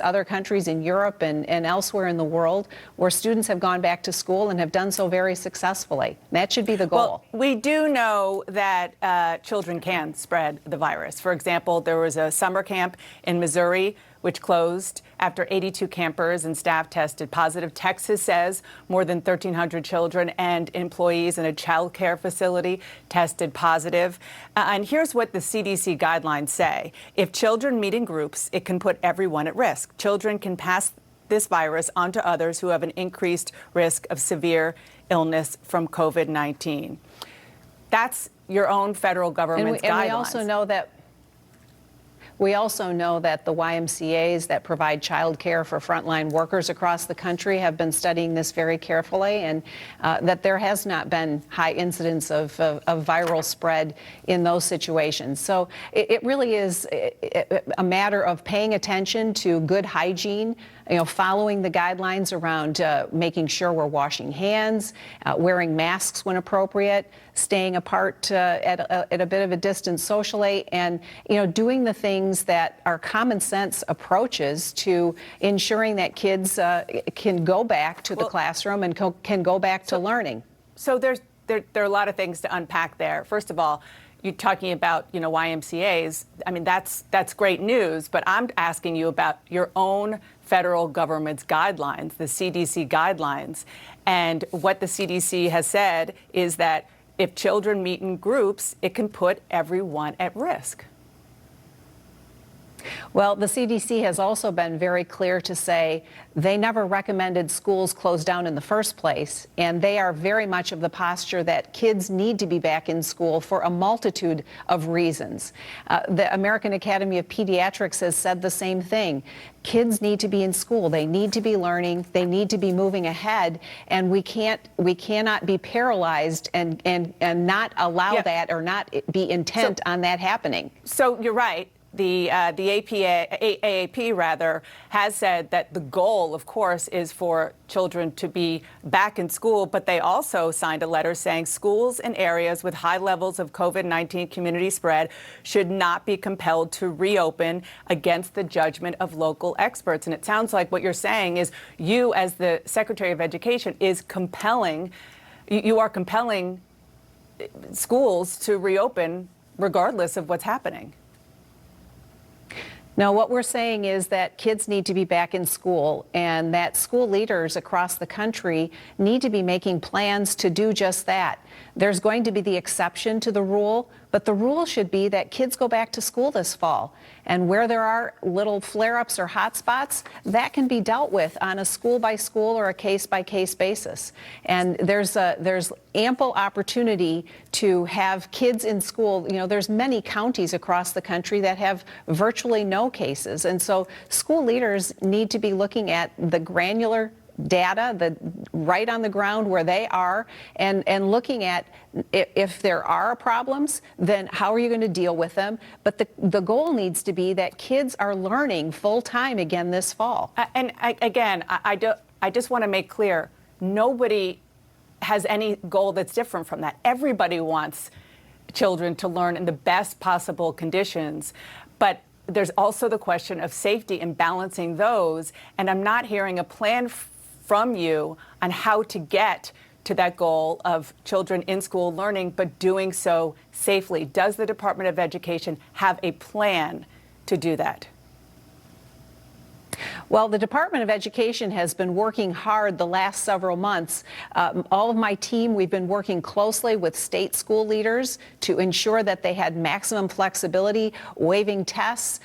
other countries in Europe and elsewhere in the world, where students have gone back to school and have done so very successfully. That should be the goal. Well, we do know that children can spread the virus. For example, there was a summer camp in Missouri which closed after 82 campers and staff tested positive. Texas says more than 1,300 children and employees in a child care facility tested positive. And here's what the CDC guidelines say. If children meet in groups, it can put everyone at risk. Children can pass this virus on to others who have an increased risk of severe illness from COVID-19. That's your own federal government's guidelines. And we also know that the YMCAs that provide child care for frontline workers across the country have been studying this very carefully, and that there has not been high incidence of viral spread in those situations. So it really is a matter of paying attention to good hygiene, following the guidelines around making sure we're washing hands, wearing masks when appropriate, staying apart at a bit of a distance socially, and doing the things that are common sense approaches to ensuring that kids can go back to the classroom and can go back to learning. So there are a lot of things to unpack there. First of all, you're talking about YMCAs. I mean, that's great news, but I'm asking you about your own federal government's guidelines, the CDC guidelines. And what the CDC has said is that if children meet in groups, it can put everyone at risk. Well, the CDC has also been very clear to say they never recommended schools close down in the first place, and they are very much of the posture that kids need to be back in school for a multitude of reasons. The American Academy of Pediatrics has said the same thing. Kids need to be in school. They need to be learning. They need to be moving ahead, and we cannot be paralyzed and not allow that or not be intent on that happening. So you're right. The AAP rather has said that the goal, of course, is for children to be back in school, but they also signed a letter saying schools in areas with high levels of COVID-19 community spread should not be compelled to reopen against the judgment of local experts. And it sounds like what you're saying is you, as the Secretary of Education, you are compelling schools to reopen regardless of what's happening. No, what we're saying is that kids need to be back in school, and that school leaders across the country need to be making plans to do just that. There's going to be the exception to the rule, but the rule should be that kids go back to school this fall. And where there are little flare-ups or hot spots, that can be dealt with on a school-by-school or a case-by-case basis. And there's ample opportunity to have kids in school. There's many counties across the country that have virtually no cases. And so school leaders need to be looking at the granular data, right on the ground where they are, and looking at if there are problems, then how are you going to deal with them? But the goal needs to be that kids are learning full time again this fall. I just want to make clear, nobody has any goal that's different from that. Everybody wants children to learn in the best possible conditions, but there's also the question of safety and balancing those, and I'm not hearing a plan from you on how to get to that goal of children in school learning, but doing so safely. Does the Department of Education have a plan to do that? Well, the Department of Education has been working hard the last several months. All of my team, we've been working closely with state school leaders to ensure that they had maximum flexibility, waiving tests,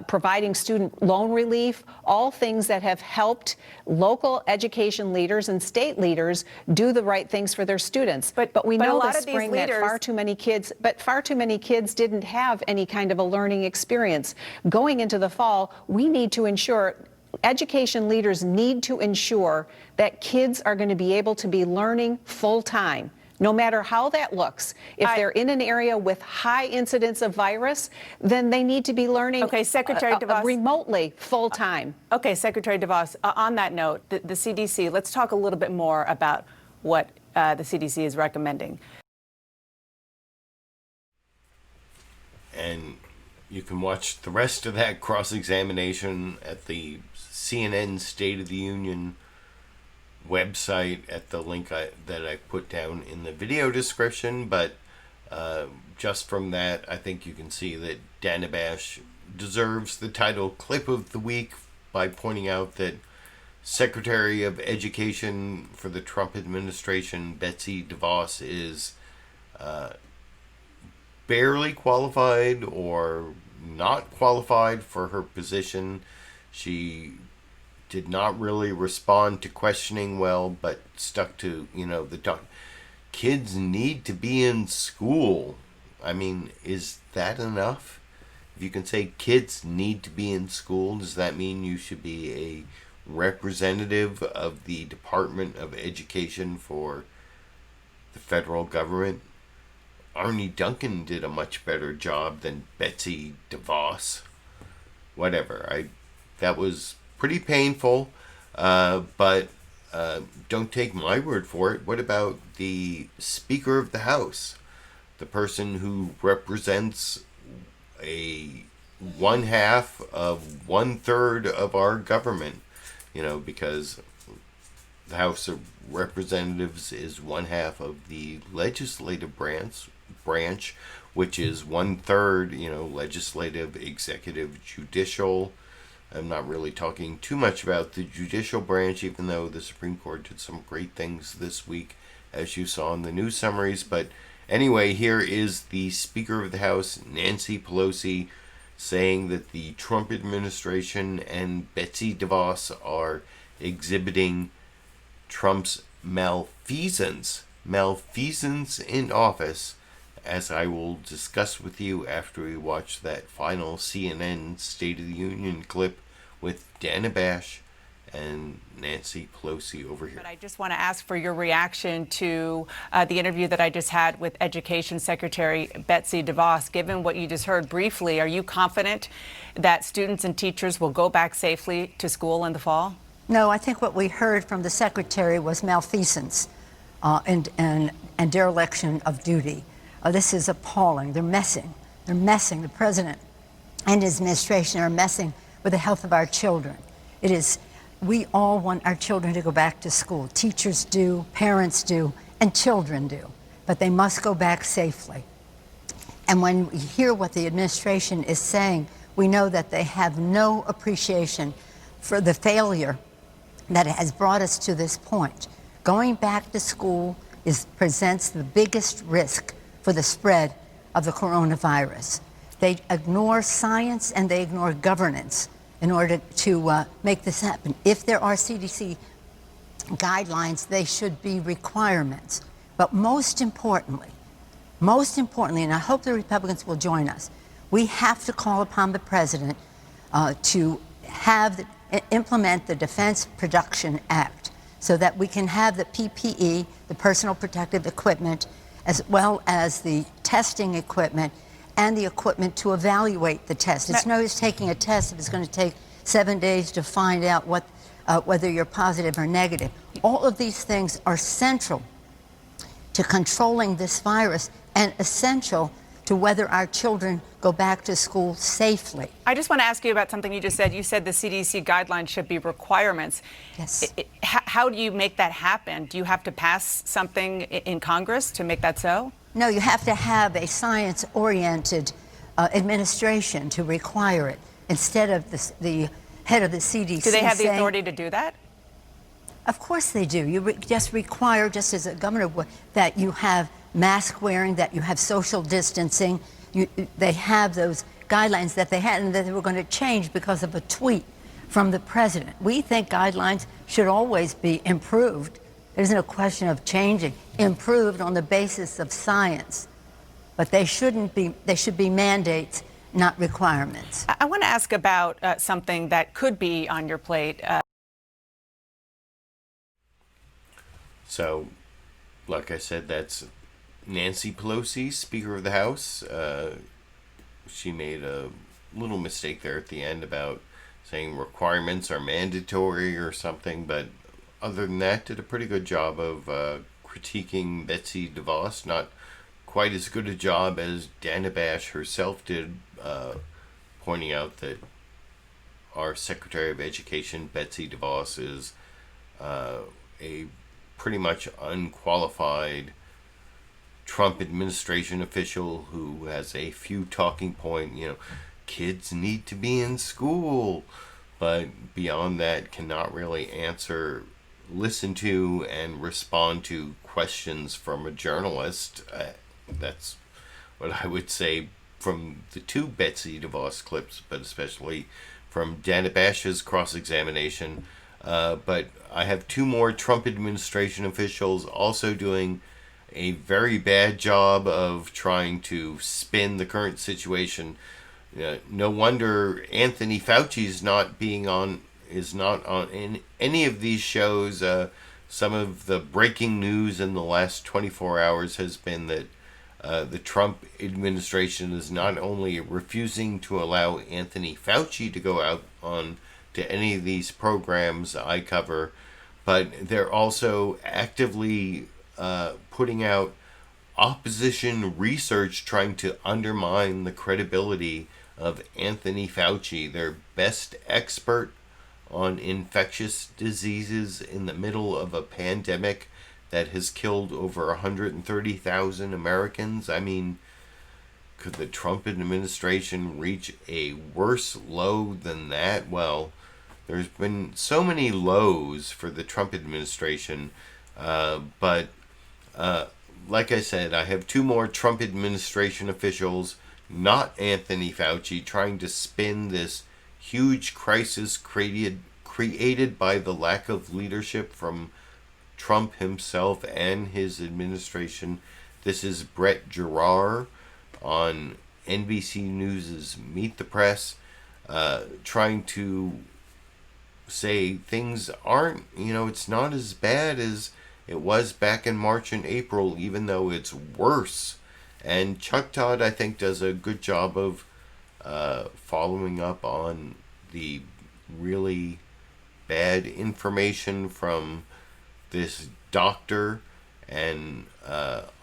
providing student loan relief, all things that have helped local education leaders and state leaders do the right things for their students. But we know this spring that far too many kids didn't have any kind of a learning experience. Going into the fall, we need to ensure, education leaders need to ensure that kids are going to be able to be learning full time, no matter how that looks. If they're in an area with high incidence of virus, then they need to be learning Secretary DeVos, remotely full time. Okay, Secretary DeVos, on that note, the CDC, let's talk a little bit more about what the CDC is recommending. And you can watch the rest of that cross-examination at the CNN State of the Union website at the link that I put down in the video description. But just from that, I think you can see that Danabash deserves the title Clip of the Week by pointing out that Secretary of Education for the Trump administration, Betsy DeVos, is barely qualified or not qualified for her position. She did not really respond to questioning well, but stuck to, kids need to be in school. I mean, is that enough? If you can say kids need to be in school, does that mean you should be a representative of the Department of Education for the federal government? Arnie Duncan did a much better job than Betsy DeVos. Whatever. That was pretty painful, but don't take my word for it. What about the Speaker of the House, the person who represents a 1/2 of 1/3 of our government? Because the House of Representatives is 1/2 of the legislative branch, which is 1/3, legislative, executive, judicial. I'm not really talking too much about the judicial branch, even though the Supreme Court did some great things this week, as you saw in the news summaries. But anyway, here is the Speaker of the House, Nancy Pelosi, saying that the Trump administration and Betsy DeVos are exhibiting Trump's malfeasance in office, as I will discuss with you after we watch that final CNN State of the Union clip with Danabash and Nancy Pelosi over here. But I just want to ask for your reaction to the interview that I just had with Education Secretary Betsy DeVos. Given what you just heard briefly, are you confident that students and teachers will go back safely to school in the fall? No, I think what we heard from the Secretary was malfeasance and dereliction of duty. This is appalling. They're messing. The president and his administration are messing with the health of our children. We all want our children to go back to school. Teachers do, parents do, and children do. But they must go back safely. And when we hear what the administration is saying, we know that they have no appreciation for the failure that has brought us to this point. Going back to school presents the biggest risk for the spread of the coronavirus. They ignore science and they ignore governance in order to make this happen. If there are CDC guidelines, they should be requirements. But most importantly, and I hope the Republicans will join us, we have to call upon the president to implement the Defense Production Act so that we can have the PPE, the personal protective equipment, as well as the testing equipment and the equipment to evaluate the test. It's no use taking a test if it's going to take 7 days to find out whether you're positive or negative. All of these things are central to controlling this virus and essential to whether our children go back to school safely. I just want to ask you about something you just said. You said the CDC guidelines should be requirements. Yes. How do you make that happen? Do you have to pass something in Congress to make that so? No, you have to have a science-oriented administration to require it, instead of the head of the CDC. Do they have the saying, authority to do that? Of course they do. You just require, just as a governor would, that you have mask wearing, that you have social distancing. They have those guidelines that they had and that they were going to change because of a tweet from the president. We think guidelines should always be improved. There isn't a question of changing, improved on the basis of science. But they shouldn't be, they should be mandates, not requirements. I want to ask about something that could be on your plate. So, like I said, that's Nancy Pelosi, Speaker of the House. She made a little mistake there at the end about saying requirements are mandatory or something, but other than that, did a pretty good job of critiquing Betsy DeVos. Not quite as good a job as Dana Bash herself did, pointing out that our Secretary of Education, Betsy DeVos, is a pretty much unqualified Trump administration official who has a few talking points, kids need to be in school, but beyond that cannot really listen to and respond to questions from a journalist. That's what I would say from the two Betsy DeVos clips, but especially from Dana Bash's cross-examination. But I have two more Trump administration officials also doing a very bad job of trying to spin the current situation. No wonder Anthony Fauci is not on in any of these shows. Some of the breaking news in the last 24 hours has been that the Trump administration is not only refusing to allow Anthony Fauci to go out on to any of these programs I cover, but they're also actively putting out opposition research trying to undermine the credibility of Anthony Fauci, their best expert on infectious diseases in the middle of a pandemic that has killed over 130,000 Americans. I mean, could the Trump administration reach a worse low than that? Well, there's been so many lows for the Trump administration, but like I said, I have two more Trump administration officials, not Anthony Fauci, trying to spin this huge crisis created by the lack of leadership from Trump himself and his administration. This is Brett Giroir on NBC News' Meet the Press, trying to say things aren't, it's not as bad as it was back in March and April, even though it's worse. And Chuck Todd, I think, does a good job of following up on the really bad information from this doctor and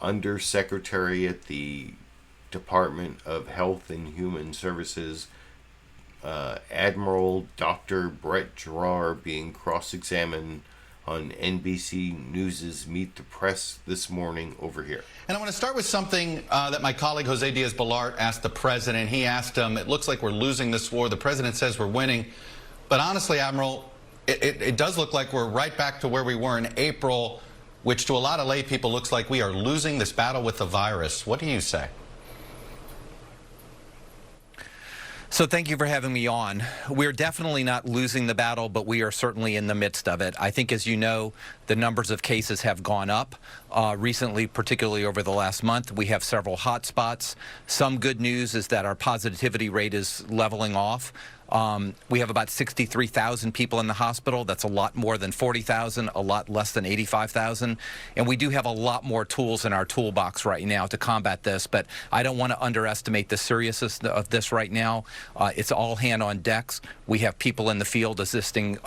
undersecretary at the Department of Health and Human Services, Admiral Dr. Brett Giroir, being cross-examined on NBC News' Meet the Press this morning over here. And I want to start with something that my colleague Jose Diaz-Balart asked the president. He asked him, it looks like we're losing this war. The president says we're winning. But honestly, Admiral, it does look like we're right back to where we were in April, which to a lot of lay people looks like we are losing this battle with the virus. What do you say? So thank you for having me on. We're definitely not losing the battle, but we are certainly in the midst of it. I think, as you know, the numbers of cases have gone up recently, particularly over the last month. We have several hot spots. Some good news is that our positivity rate is leveling off. We have about 63,000 people in the hospital. That's a lot more than 40,000, a lot less than 85,000. And we do have a lot more tools in our toolbox right now to combat this, but I don't want to underestimate the seriousness of this right now. It's all hand on decks. We have people in the field assisting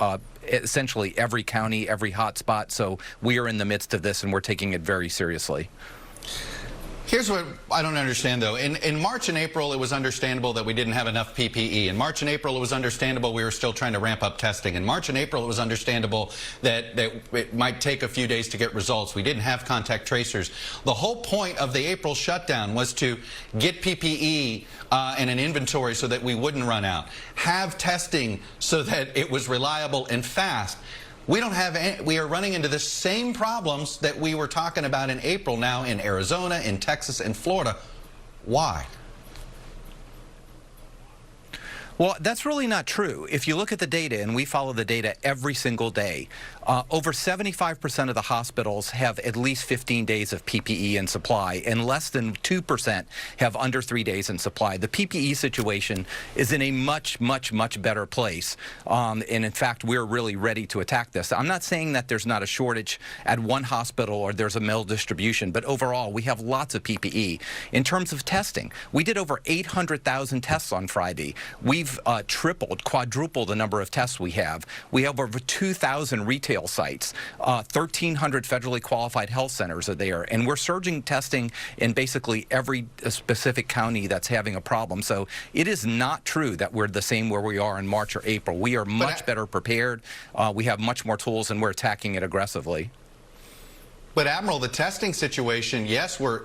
essentially every county, every hot spot. So we are in the midst of this, and we're taking it very seriously. Here's what I don't understand, though. In March and April, it was understandable that we didn't have enough PPE. In March and April, it was understandable we were still trying to ramp up testing. In March and April, it was understandable that it might take a few days to get results. We didn't have contact tracers. The whole point of the April shutdown was to get PPE and an inventory so that we wouldn't run out. Have testing so that it was reliable and fast. We are running into the same problems that we were talking about in April now in Arizona, in Texas, and Florida. Why? Well, that's really not true. If you look at the data, and we follow the data every single day, over 75% of the hospitals have at least 15 days of PPE in supply, and less than 2% have under 3 days in supply. The PPE situation is in a much, much, much better place. And in fact, we're really ready to attack this. I'm not saying that there's not a shortage at one hospital or there's a maldistribution, but overall, we have lots of PPE. In terms of testing, we did over 800,000 tests on Friday. We've tripled, quadrupled the number of tests we have. We have over 2,000 retail sites. 1,300 federally qualified health centers are there. And we're surging testing in basically every specific county that's having a problem. So it is not true that we're the same where we are in March or April. We are much better prepared. We have much more tools, and we're attacking it aggressively. But Admiral, the testing situation, yes, we're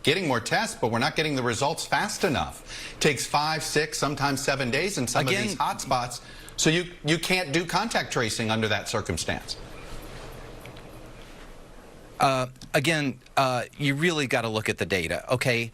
getting more tests, but we're not getting the results fast enough. It takes 5, 6, sometimes 7 days in some of these hotspots, so you can't do contact tracing under that circumstance. You really got to look at the data, okay?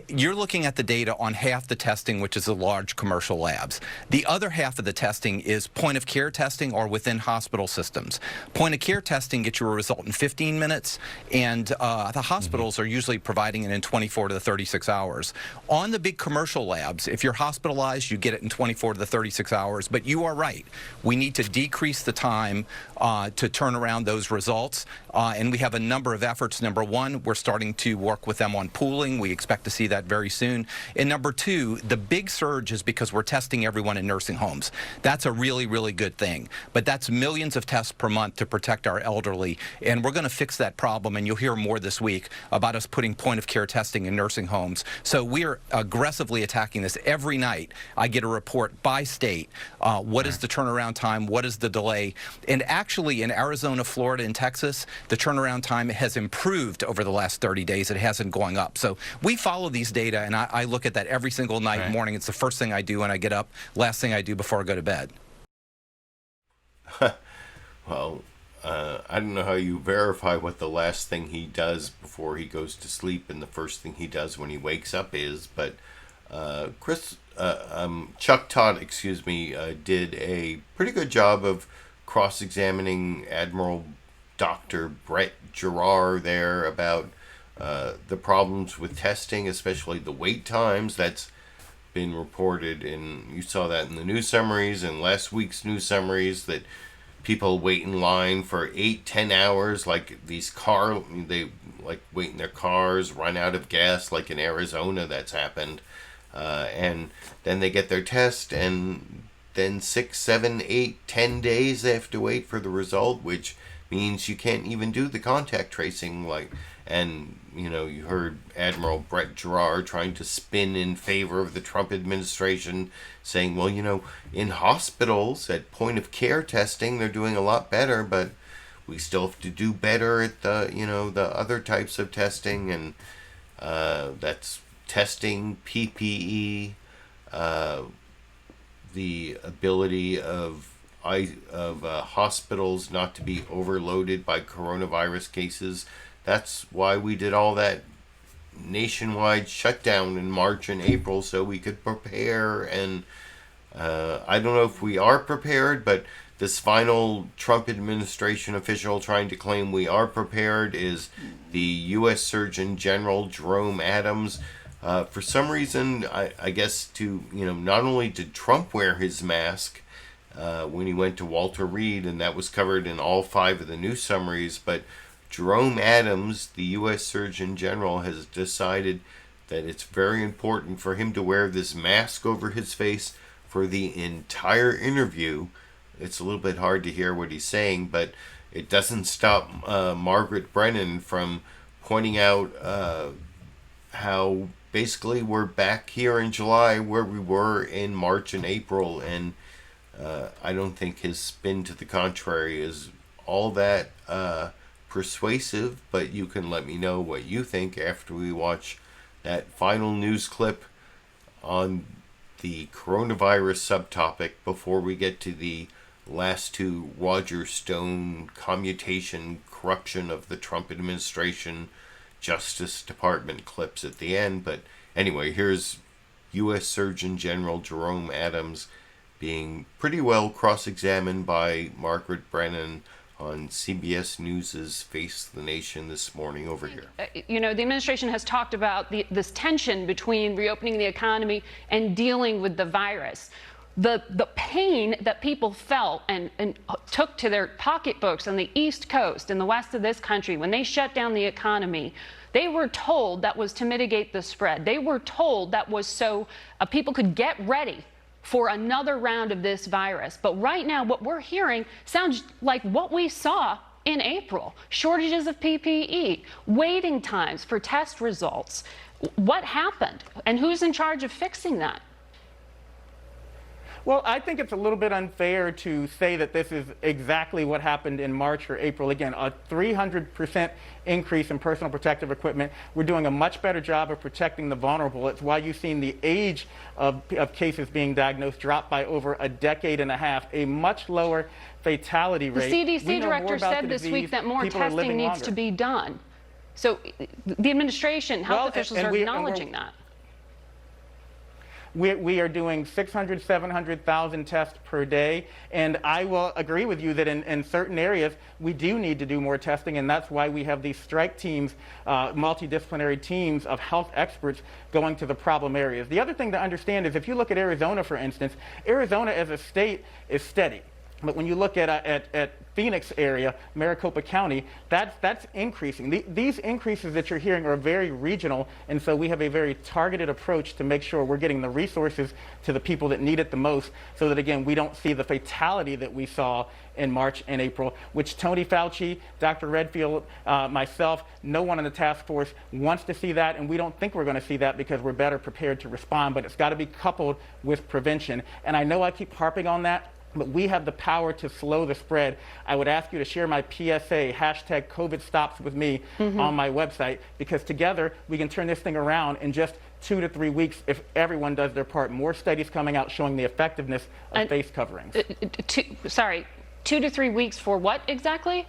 You're looking at the data on half the testing, which is the large commercial labs. The other half of the testing is point-of-care testing or within hospital systems. Point-of-care testing gets you a result in 15 minutes, and the hospitals are usually providing it in 24 to 36 hours. On the big commercial labs, if you're hospitalized, you get it in 24 to 36 hours. But you are right. We need to decrease the time to turn around those results, and we have a number of efforts. Number one, we're starting to work with them on pooling. We expect to see that very soon. And number two, the big surge is because we're testing everyone in nursing homes. That's a really, really good thing. But that's millions of tests per month to protect our elderly. And we're going to fix that problem. And you'll hear more this week about us putting point-of-care testing in nursing homes. So we're aggressively attacking this. Every night, I get a report by state. What is the turnaround time? What is the delay? And actually, in Arizona, Florida, and Texas, the turnaround time has improved over the last 30 days. It hasn't going up. So we follow these data, and I look at that every single night, morning. It's the first thing I do when I get up, last thing I do before I go to bed. Well, I don't know how you verify what the last thing he does before he goes to sleep and the first thing he does when he wakes up is, but Chuck Todd, did a pretty good job of cross-examining Admiral Dr. Brett Giroir there about the problems with testing, especially the wait times. That's been reported, and you saw that in the news summaries and last week's news summaries, that people wait in line for 8-10 hours, like they like wait in their cars, run out of gas, like in Arizona that's happened, and then they get their test, and then 6, 7, 8, 10 days they have to wait for the result, which means you can't even do the contact tracing. And you heard Admiral Brett Giroir trying to spin in favor of the Trump administration, saying, well, in hospitals at point of care testing, they're doing a lot better, but we still have to do better at the other types of testing, and that's testing, PPE, the ability of hospitals not to be overloaded by coronavirus cases. That's why we did all that nationwide shutdown in March and April, so we could prepare. And I don't know if we are prepared, but this final Trump administration official trying to claim we are prepared is the U.S. Surgeon General Jerome Adams. For some reason, I guess not only did Trump wear his mask when he went to Walter Reed, and that was covered in all 5 of the news summaries, but Jerome Adams, the U.S. Surgeon General, has decided that it's very important for him to wear this mask over his face for the entire interview. It's a little bit hard to hear what he's saying, but it doesn't stop Margaret Brennan from pointing out how basically we're back here in July where we were in March and April, and I don't think his spin to the contrary is all that persuasive, but you can let me know what you think after we watch that final news clip on the coronavirus subtopic before we get to the last two Roger Stone commutation corruption of the Trump administration Justice Department clips at the end. But anyway, here's U.S. Surgeon General Jerome Adams being pretty well cross-examined by Margaret Brennan on CBS News' Face the Nation this morning over here. You know, the administration has talked about this tension between reopening the economy and dealing with the virus. The pain that people felt and took to their pocketbooks on the East Coast and the west of this country when they shut down the economy, they were told that was to mitigate the spread. They were told that was so people could get ready for another round of this virus. But right now, what we're hearing sounds like what we saw in April. Shortages of PPE, waiting times for test results. What happened? And who's in charge of fixing that? Well, I think it's a little bit unfair to say that this is exactly what happened in March or April. Again, a 300% increase in personal protective equipment. We're doing a much better job of protecting the vulnerable. It's why you've seen the age of cases being diagnosed drop by over a decade and a half, a much lower fatality rate. The CDC director said this week that more testing needs to be done. So the administration, health officials are acknowledging that. We are doing 600, 700,000 tests per day, and I will agree with you that in certain areas we do need to do more testing, and that's why we have these strike teams, multidisciplinary teams of health experts going to the problem areas. The other thing to understand is if you look at Arizona, for instance, Arizona as a state is steady. But when you look at Phoenix area, Maricopa County, that's increasing. These increases that you're hearing are very regional, and so we have a very targeted approach to make sure we're getting the resources to the people that need it the most, so that, again, we don't see the fatality that we saw in March and April, which Tony Fauci, Dr. Redfield, myself, no one on the task force wants to see that, and we don't think we're going to see that because we're better prepared to respond, but it's got to be coupled with prevention. And I know I keep harping on that, but we have the power to slow the spread. I would ask you to share my PSA, hashtag COVID stops with me, on my website, because together we can turn this thing around in just 2 to 3 weeks if everyone does their part. More studies coming out showing the effectiveness of face coverings. 2 to 3 weeks for what exactly?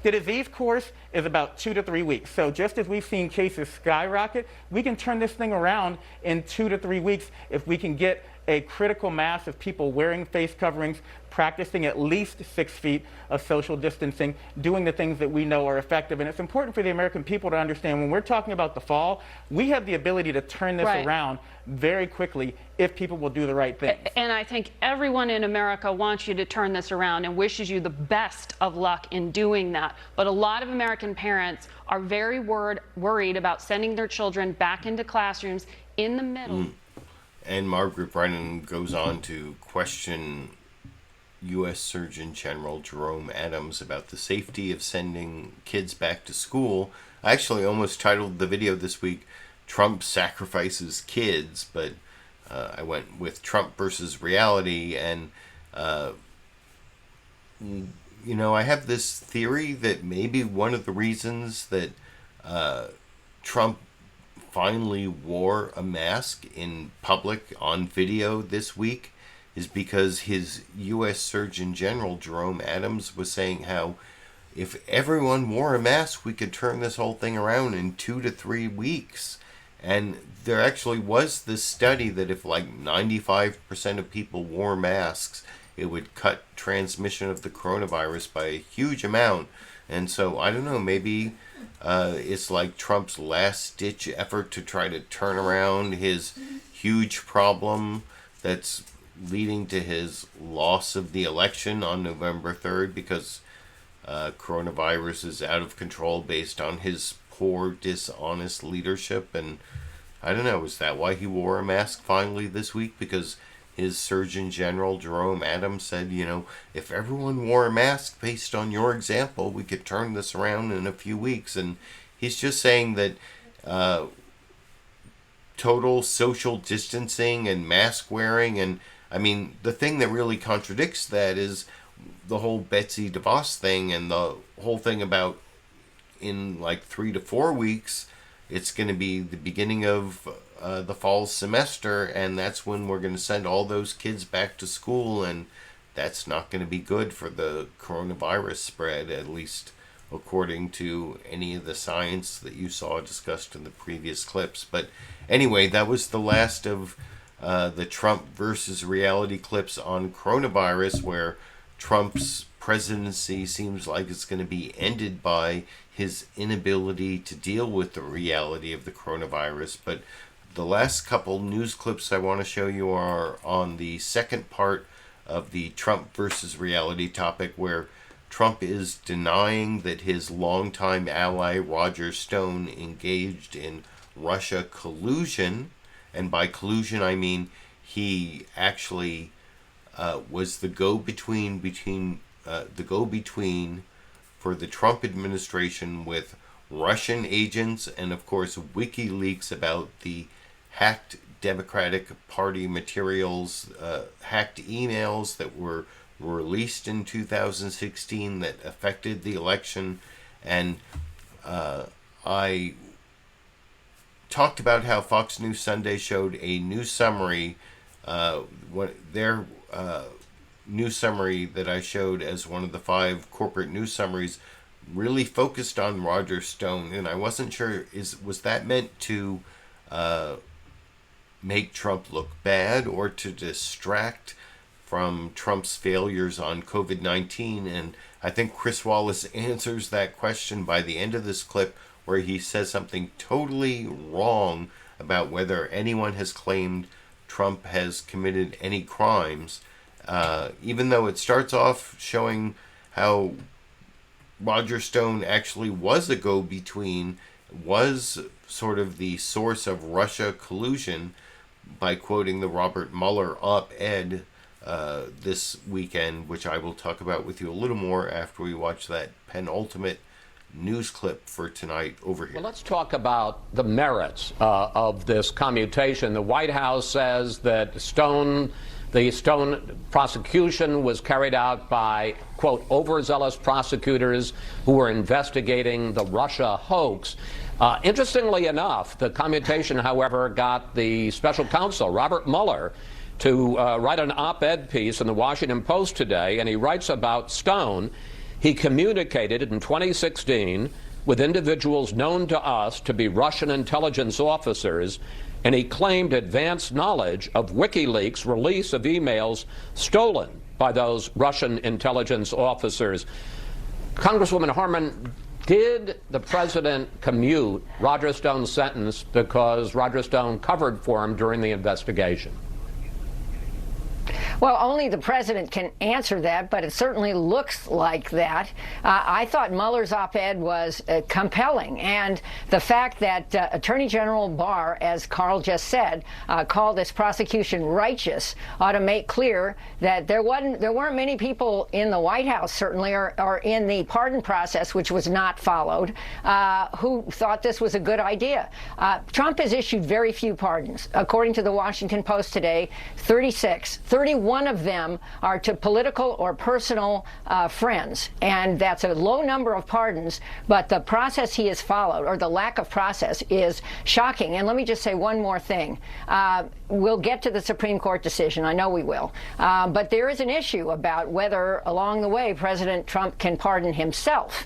The disease course is about 2 to 3 weeks. So just as we've seen cases skyrocket, we can turn this thing around in 2 to 3 weeks if we can get a critical mass of people wearing face coverings, practicing at least 6 feet of social distancing, doing the things that we know are effective. And it's important for the American people to understand when we're talking about the fall, we have the ability to turn this around very quickly if people will do the right thing. And I think everyone in America wants you to turn this around and wishes you the best of luck in doing that. But a lot of American parents are very worried about sending their children back into classrooms in the middle. And Margaret Brennan goes on to question U.S. Surgeon General Jerome Adams about the safety of sending kids back to school. I actually almost titled the video this week, Trump Sacrifices Kids, but I went with Trump versus reality. And, you know, I have this theory that maybe one of the reasons that Trump finally wore a mask in public on video this week is because his U.S. Surgeon General Jerome Adams was saying how if everyone wore a mask, we could turn this whole thing around in 2 to 3 weeks. And there actually was this study that if like 95% of people wore masks, it would cut transmission of the coronavirus by a huge amount. And so, I don't know, maybe it's like Trump's last-ditch effort to try to turn around his huge problem that's leading to his loss of the election on November 3rd because coronavirus is out of control based on his poor, dishonest leadership. And I don't know, is that why he wore a mask finally this week? Because his Surgeon General, Jerome Adams, said, you know, if everyone wore a mask based on your example, we could turn this around in a few weeks. And He's just saying that total social distancing and mask wearing, and I mean, the thing that really contradicts that is the whole Betsy DeVos thing and the whole thing about in like 3 to 4 weeks, it's going to be the beginning of the fall semester, and that's when we're going to send all those kids back to school, and that's not going to be good for the coronavirus spread, at least according to any of the science that you saw discussed in the previous clips. But anyway, that was the last of the Trump versus reality clips on coronavirus, where Trump's presidency seems like it's going to be ended by his inability to deal with the reality of the coronavirus. But the last couple news clips I want to show you are on the second part of the Trump versus reality topic, where Trump is denying that his longtime ally Roger Stone engaged in Russia collusion. And by collusion, I mean he actually was the go-between for the Trump administration with Russian agents, and of course WikiLeaks about the hacked Democratic Party materials, hacked emails that were released in 2016 that affected the election. And I talked about how Fox News Sunday showed a news summary, their news summary that I showed as one of the 5 corporate news summaries really focused on Roger Stone, and I wasn't sure, was that meant to make Trump look bad or to distract from Trump's failures on COVID-19? And I think Chris Wallace answers that question by the end of this clip, where he says something totally wrong about whether anyone has claimed Trump has committed any crimes, even though it starts off showing how Roger Stone actually was a go-between, was sort of the source of Russia collusion, by quoting the Robert Mueller op-ed this weekend, which I will talk about with you a little more after we watch that penultimate news clip for tonight over here. Well, let's talk about the merits of this commutation. The White House says that the Stone prosecution was carried out by, quote, overzealous prosecutors who were investigating the Russia hoax. Interestingly enough, the commutation, however, got the special counsel, Robert Mueller, to write an op-ed piece in the Washington Post today, and he writes about Stone. He communicated in 2016 with individuals known to us to be Russian intelligence officers, and he claimed advanced knowledge of WikiLeaks' release of emails stolen by those Russian intelligence officers. Congresswoman Harman, did the president commute Roger Stone's sentence because Roger Stone covered for him during the investigation? Well, only the president can answer that, but it certainly looks like that. I thought Mueller's op-ed was compelling, and the fact that Attorney General Barr, as Carl just said, called this prosecution righteous ought to make clear that there weren't many people in the White House, certainly, or in the pardon process, which was not followed, who thought this was a good idea. Trump has issued very few pardons. According to the Washington Post today, 36. 31 of them are to political or personal friends, and that's a low number of pardons, but the process he has followed, or the lack of process, is shocking. And let me just say one more thing. We'll get to the Supreme Court decision. I know we will. But there is an issue about whether, along the way, President Trump can pardon himself,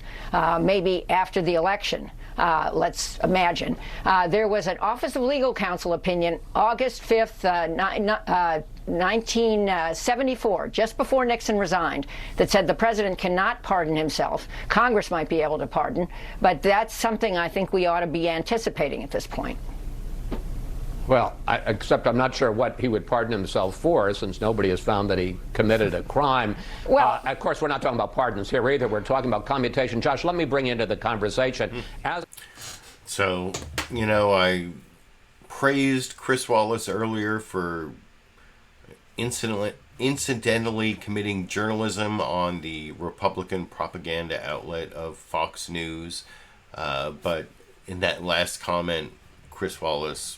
maybe after the election. Let's imagine. There was an Office of Legal Counsel opinion, August 5th, 1974, just before Nixon resigned, that said the president cannot pardon himself. Congress might be able to pardon, but that's something I think we ought to be anticipating at this point. Well, except I'm not sure what he would pardon himself for, since nobody has found that he committed a crime. Well, of course, we're not talking about pardons here either. We're talking about commutation. Josh, let me bring you into the conversation. So, you know, I praised Chris Wallace earlier for incidentally committing journalism on the Republican propaganda outlet of Fox News, but in that last comment, Chris Wallace,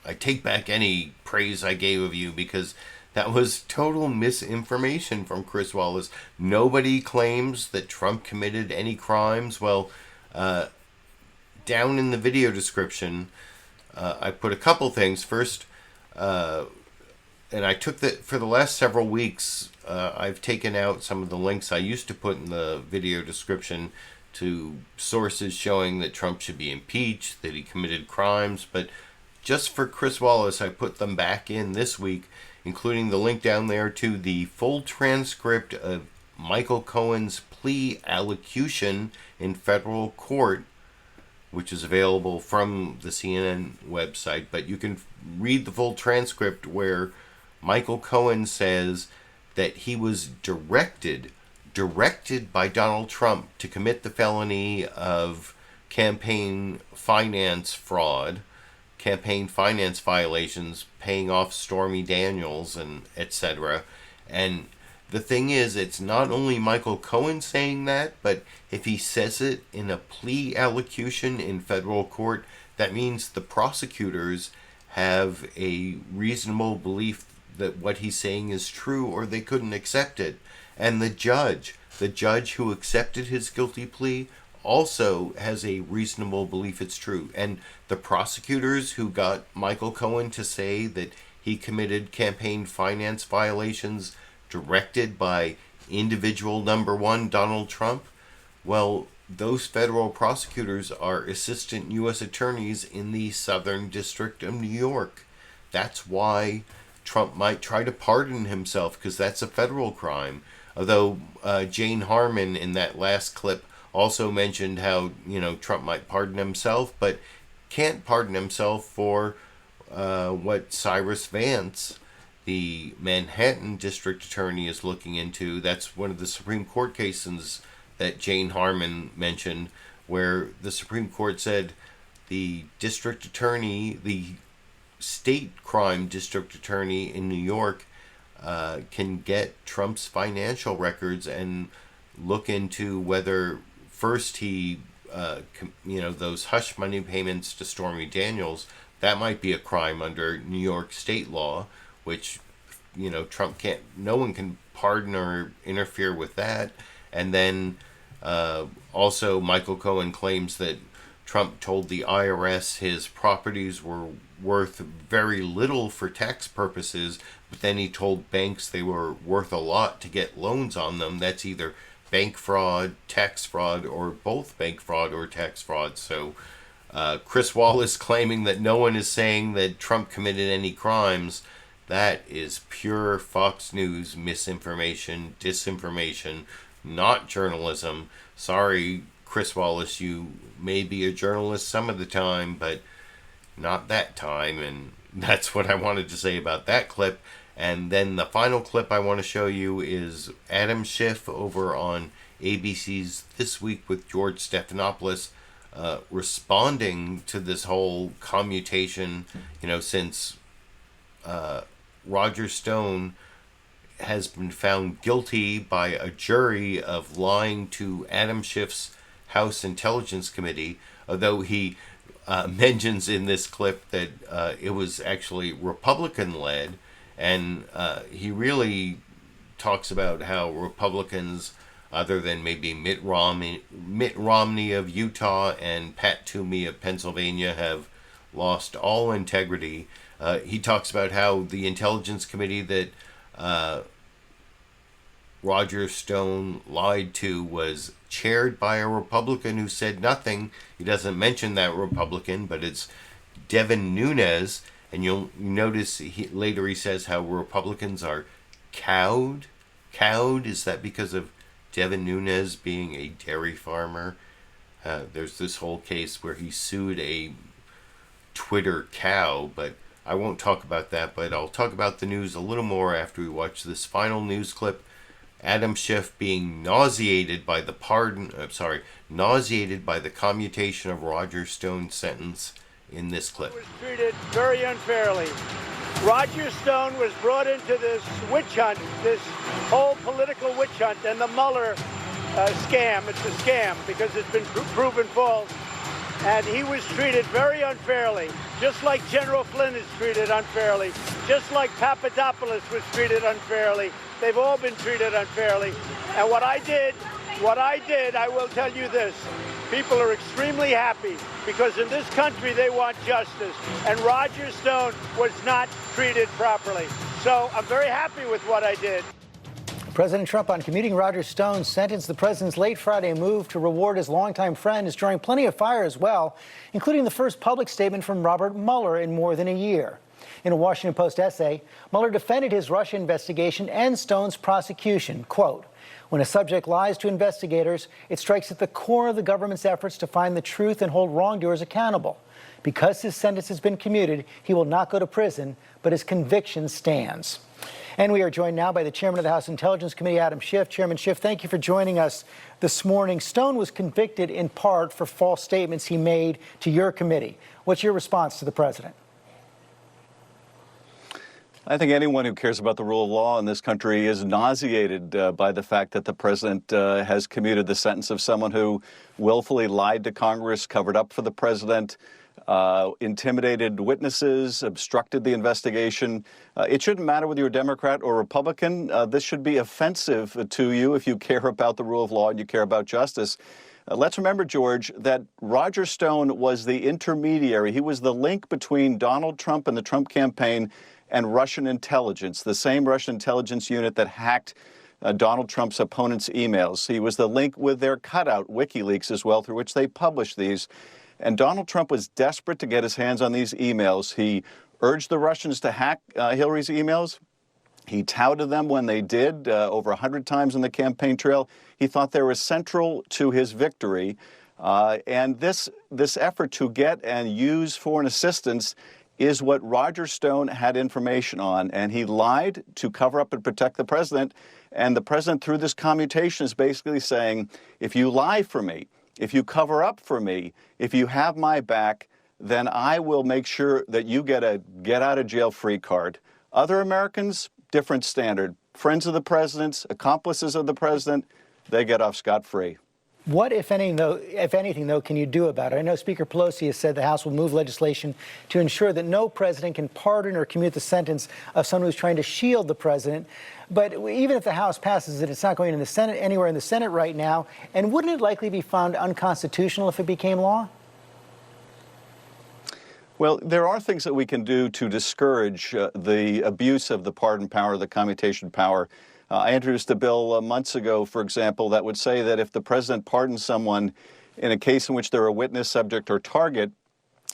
I take back any praise I gave of you, because that was total misinformation from Chris Wallace. Nobody claims that Trump committed any crimes. Well, down in the video description, I put a couple things. First, and I took that for the last several weeks, I've taken out some of the links I used to put in the video description to sources showing that Trump should be impeached, that he committed crimes. But just for Chris Wallace, I put them back in this week, including the link down there to the full transcript of Michael Cohen's plea allocution in federal court, which is available from the CNN website. But you can read the full transcript where Michael Cohen says that he was directed by Donald Trump to commit the felony of campaign finance fraud, campaign finance violations, paying off Stormy Daniels, and etc. And the thing is, it's not only Michael Cohen saying that, but if he says it in a plea allocution in federal court, that means the prosecutors have a reasonable belief that what he's saying is true, or they couldn't accept it. And the judge who accepted his guilty plea also has a reasonable belief it's true. And the prosecutors who got Michael Cohen to say that he committed campaign finance violations directed by individual number one Donald Trump, well, those federal prosecutors are assistant U.S. attorneys in the Southern District of New York. That's why Trump might try to pardon himself, because that's a federal crime. Although Jane Harman in that last clip also mentioned how, Trump might pardon himself, but can't pardon himself for what Cyrus Vance, the Manhattan district attorney, is looking into. That's one of the Supreme Court cases that Jane Harman mentioned, where the Supreme Court said the district attorney, the state crime district attorney in New York, can get Trump's financial records and look into whether first he, those hush money payments to Stormy Daniels, that might be a crime under New York state law, which, Trump can't, no one can pardon or interfere with that. And then also Michael Cohen claims that Trump told the IRS his properties were worth very little for tax purposes, but then he told banks they were worth a lot to get loans on them. That's either bank fraud, tax fraud, or both bank fraud or tax fraud. So Chris Wallace claiming that no one is saying that Trump committed any crimes, that is pure Fox News misinformation, disinformation, not journalism. Sorry, Chris Wallace, you may be a journalist some of the time, but not that time. And that's what I wanted to say about that clip. And then the final clip I want to show you is Adam Schiff over on ABC's This Week with George Stephanopoulos, responding to this whole commutation, since Roger Stone has been found guilty by a jury of lying to Adam Schiff's House Intelligence Committee, although he mentions in this clip that it was actually Republican-led, and he really talks about how Republicans, other than maybe Mitt Romney of Utah and Pat Toomey of Pennsylvania, have lost all integrity. He talks about how the Intelligence Committee that Roger Stone lied to was chaired by a Republican who said nothing. He doesn't mention that Republican, but it's Devin Nunes, and you'll notice later he says how Republicans are cowed. Cowed, is that because of Devin Nunes being a dairy farmer? There's this whole case where he sued a Twitter cow, but I won't talk about that, but I'll talk about the news a little more after we watch this final news clip. Adam Schiff being nauseated by the commutation of Roger Stone's sentence in this clip. Was treated very unfairly. Roger Stone was brought into this witch hunt, this whole political witch hunt, and the Mueller scam. It's a scam because it's been proven false. And he was treated very unfairly, just like General Flynn is treated unfairly, just like Papadopoulos was treated unfairly. They've all been treated unfairly. And what I did, I will tell you this. People are extremely happy because in this country they want justice. And Roger Stone was not treated properly. So I'm very happy with what I did. President Trump, on commuting Roger Stone's sentence, the president's late Friday move to reward his longtime friend is drawing plenty of fire as well, including the first public statement from Robert Mueller in more than a year. In a Washington Post essay, Mueller defended his Russia investigation and Stone's prosecution. Quote, "When a subject lies to investigators, it strikes at the core of the government's efforts to find the truth and hold wrongdoers accountable. Because his sentence has been commuted, he will not go to prison, but his conviction stands." And we are joined now by the chairman of the House Intelligence Committee, Adam Schiff. Chairman Schiff, thank you for joining us this morning. Stone was convicted in part for false statements he made to your committee. What's your response to the president? I think anyone who cares about the rule of law in this country is nauseated by the fact that the president has commuted the sentence of someone who willfully lied to Congress, covered up for the president, intimidated witnesses, obstructed the investigation. It shouldn't matter whether you're a Democrat or Republican. This should be offensive to you if you care about the rule of law and you care about justice. Let's remember, George, that Roger Stone was the intermediary. He was the link between Donald Trump and the Trump campaign and Russian intelligence, the same Russian intelligence unit that hacked Donald Trump's opponents' emails. He was the link with their cutout, WikiLeaks, as well, through which they published these. And Donald Trump was desperate to get his hands on these emails. He urged the Russians to hack Hillary's emails. He touted them when they did, over 100 times in the campaign trail. He thought they were central to his victory. And this effort to get and use foreign assistance is what Roger Stone had information on. And he lied to cover up and protect the president. And the president, through this commutation, is basically saying, if you lie for me, if you cover up for me, if you have my back, then I will make sure that you get a get-out-of-jail-free card. Other Americans, different standard. Friends of the president's, accomplices of the president, they get off scot-free. What, if anything, though, can you do about it? I know Speaker Pelosi has said the House will move legislation to ensure that no president can pardon or commute the sentence of someone who's trying to shield the president. But even if the House passes it, it's not going in the Senate, anywhere in the Senate right now. And wouldn't it likely be found unconstitutional if it became law? Well, there are things that we can do to discourage the abuse of the pardon power, the commutation power. I introduced a bill months ago, for example, that would say that if the president pardons someone in a case in which they're a witness, subject, or target,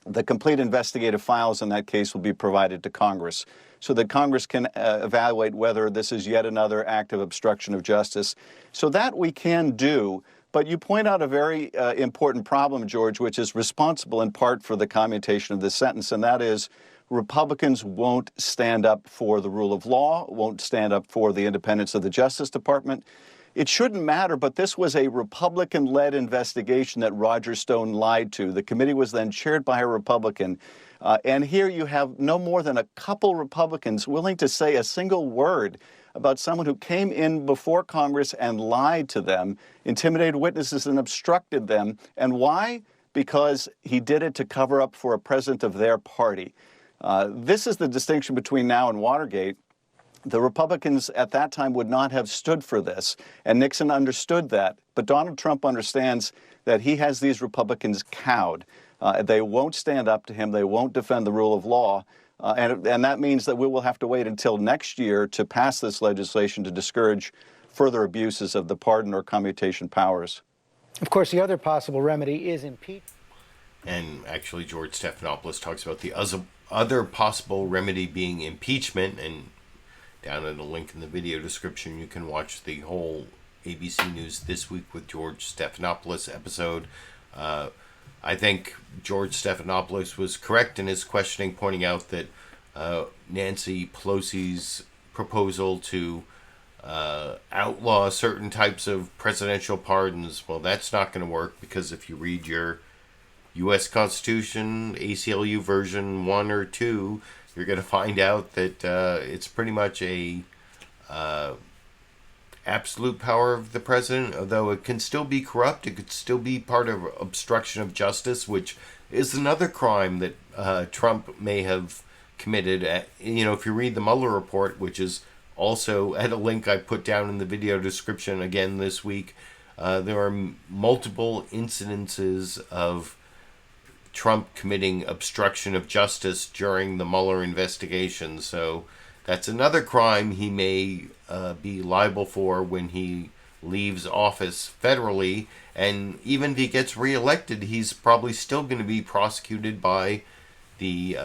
the complete investigative files in that case will be provided to Congress so that Congress can evaluate whether this is yet another act of obstruction of justice. So that we can do. But you point out a very important problem, George, which is responsible in part for the commutation of this sentence, and that is Republicans won't stand up for the rule of law, won't stand up for the independence of the Justice Department. It shouldn't matter, but this was a Republican-led investigation that Roger Stone lied to. The committee was then chaired by a Republican. And here you have no more than a couple Republicans willing to say a single word about someone who came in before Congress and lied to them, intimidated witnesses and obstructed them. And why? Because he did it to cover up for a president of their party. This is the distinction between now and Watergate. The Republicans at that time would not have stood for this, and Nixon understood that. But Donald Trump understands that he has these Republicans cowed. They won't stand up to him. They won't defend the rule of law. And that means that we will have to wait until next year to pass this legislation to discourage further abuses of the pardon or commutation powers. Of course, the other possible remedy is impeachment. And actually, George Stephanopoulos talks about the other possible remedy being impeachment. And down in the link in the video description, you can watch the whole ABC News This Week with George Stephanopoulos episode. I think George Stephanopoulos was correct in his questioning, pointing out that Nancy Pelosi's proposal to outlaw certain types of presidential pardons, well, that's not going to work, because if you read your U.S. Constitution, ACLU version 1 or 2, you're going to find out that it's pretty much a absolute power of the president, although it can still be corrupt. It could still be part of obstruction of justice, which is another crime that Trump may have committed. If you read the Mueller report, which is also at a link I put down in the video description again this week, there are multiple incidences of Trump committing obstruction of justice during the Mueller investigation. So that's another crime he may be liable for when he leaves office federally. And even if he gets reelected, he's probably still going to be prosecuted by the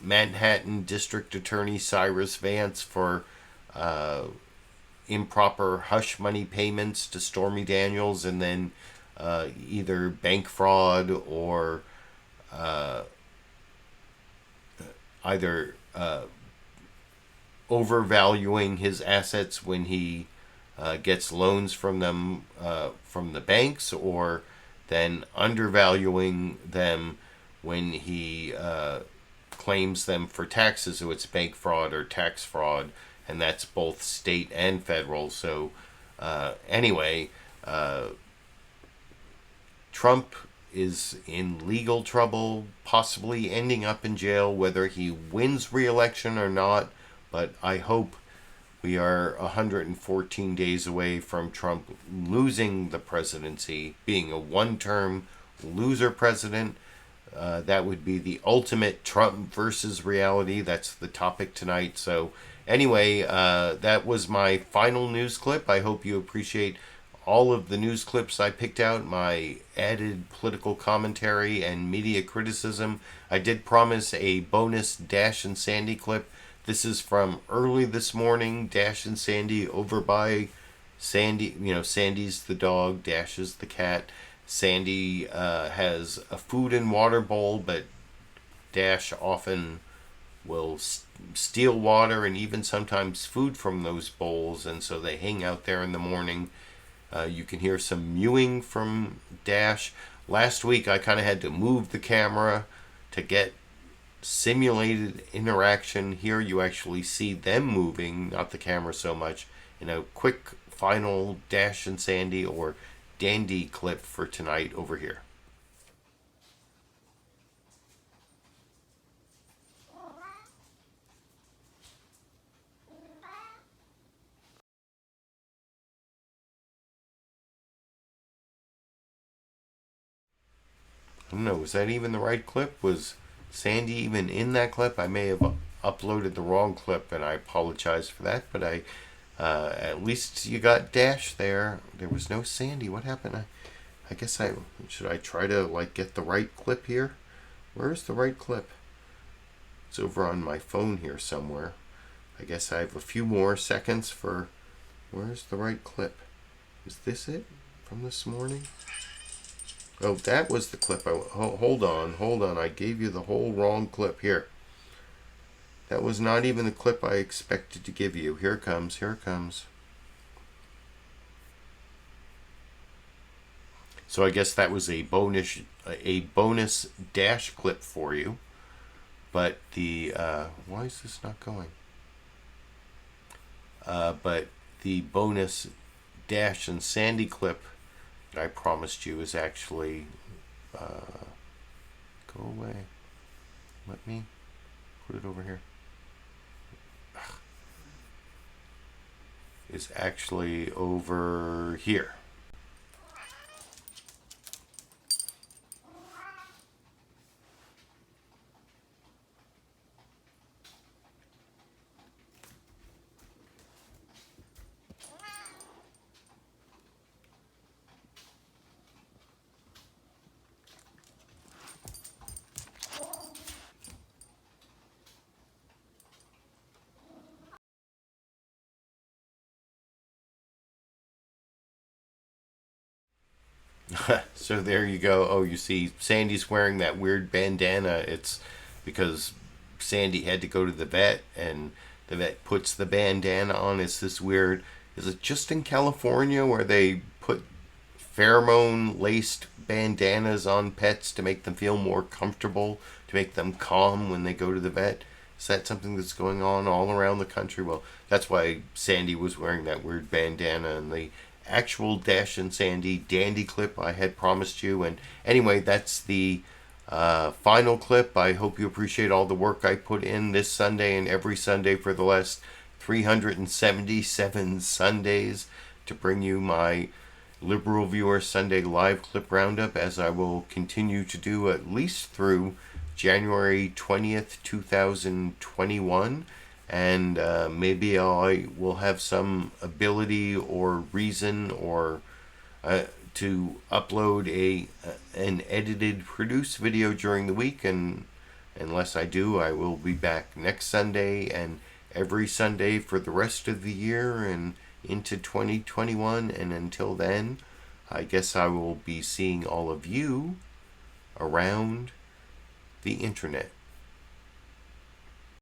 Manhattan District Attorney Cyrus Vance for improper hush money payments to Stormy Daniels, and then either bank fraud or either overvaluing his assets when he gets loans from them from the banks, or then undervaluing them when he claims them for taxes. So it's bank fraud or tax fraud, and that's both state and federal. So anyway, Trump is in legal trouble, possibly ending up in jail, whether he wins re-election or not. But I hope we are 114 days away from Trump losing the presidency, being a one-term loser president. That would be the ultimate Trump versus reality. That's the topic tonight. So anyway, that was my final news clip. I hope you appreciate all of the news clips I picked out, my added political commentary and media criticism. I did promise a bonus Dash and Sandy clip. This is from early this morning. Dash and Sandy over by Sandy. Sandy's the dog, Dash is the cat. Sandy has a food and water bowl, but Dash often will steal water and even sometimes food from those bowls, and so they hang out there in the morning. You can hear some mewing from Dash. Last week I kind of had to move the camera to get simulated interaction. Here you actually see them moving, not the camera so much. In a quick final Dash and Sandy or Dandy clip for tonight over here. I don't know, was that even the right clip? Was Sandy even in that clip? I may have uploaded the wrong clip, and I apologize for that, but at least you got Dash there. There was no Sandy. What happened? I guess should I try to get the right clip here? Where's the right clip? It's over on my phone here somewhere. I guess I have a few more seconds for where's the right clip? Is this it from this morning? Oh, that was the clip. Hold on. I gave you the whole wrong clip here. That was not even the clip I expected to give you. Here it comes. So I guess that was a bonus Dash clip for you. But the why is this not going? But the bonus Dash and Sandy clip that I promised you is actually go away. Let me put it over here. Is actually over here. So there you go. Oh, you see Sandy's wearing that weird bandana. It's because Sandy had to go to the vet, and the vet puts the bandana on. It's this weird, is it just in California where they put pheromone-laced bandanas on pets to make them feel more comfortable, to make them calm when they go to the vet? Is that something that's going on all around the country? Well, that's why Sandy was wearing that weird bandana and the actual Dash and Sandy dandy clip I had promised you. And anyway, that's the final clip. I hope you appreciate all the work I put in this Sunday and every Sunday for the last 377 Sundays to bring you my LiberalViewer Sunday live clip roundup, as I will continue to do at least through January 20th, 2021. And maybe I will have some ability or reason or to upload an edited, produced video during the week. And unless I do, I will be back next Sunday and every Sunday for the rest of the year and into 2021. And until then, I guess I will be seeing all of you around the internet.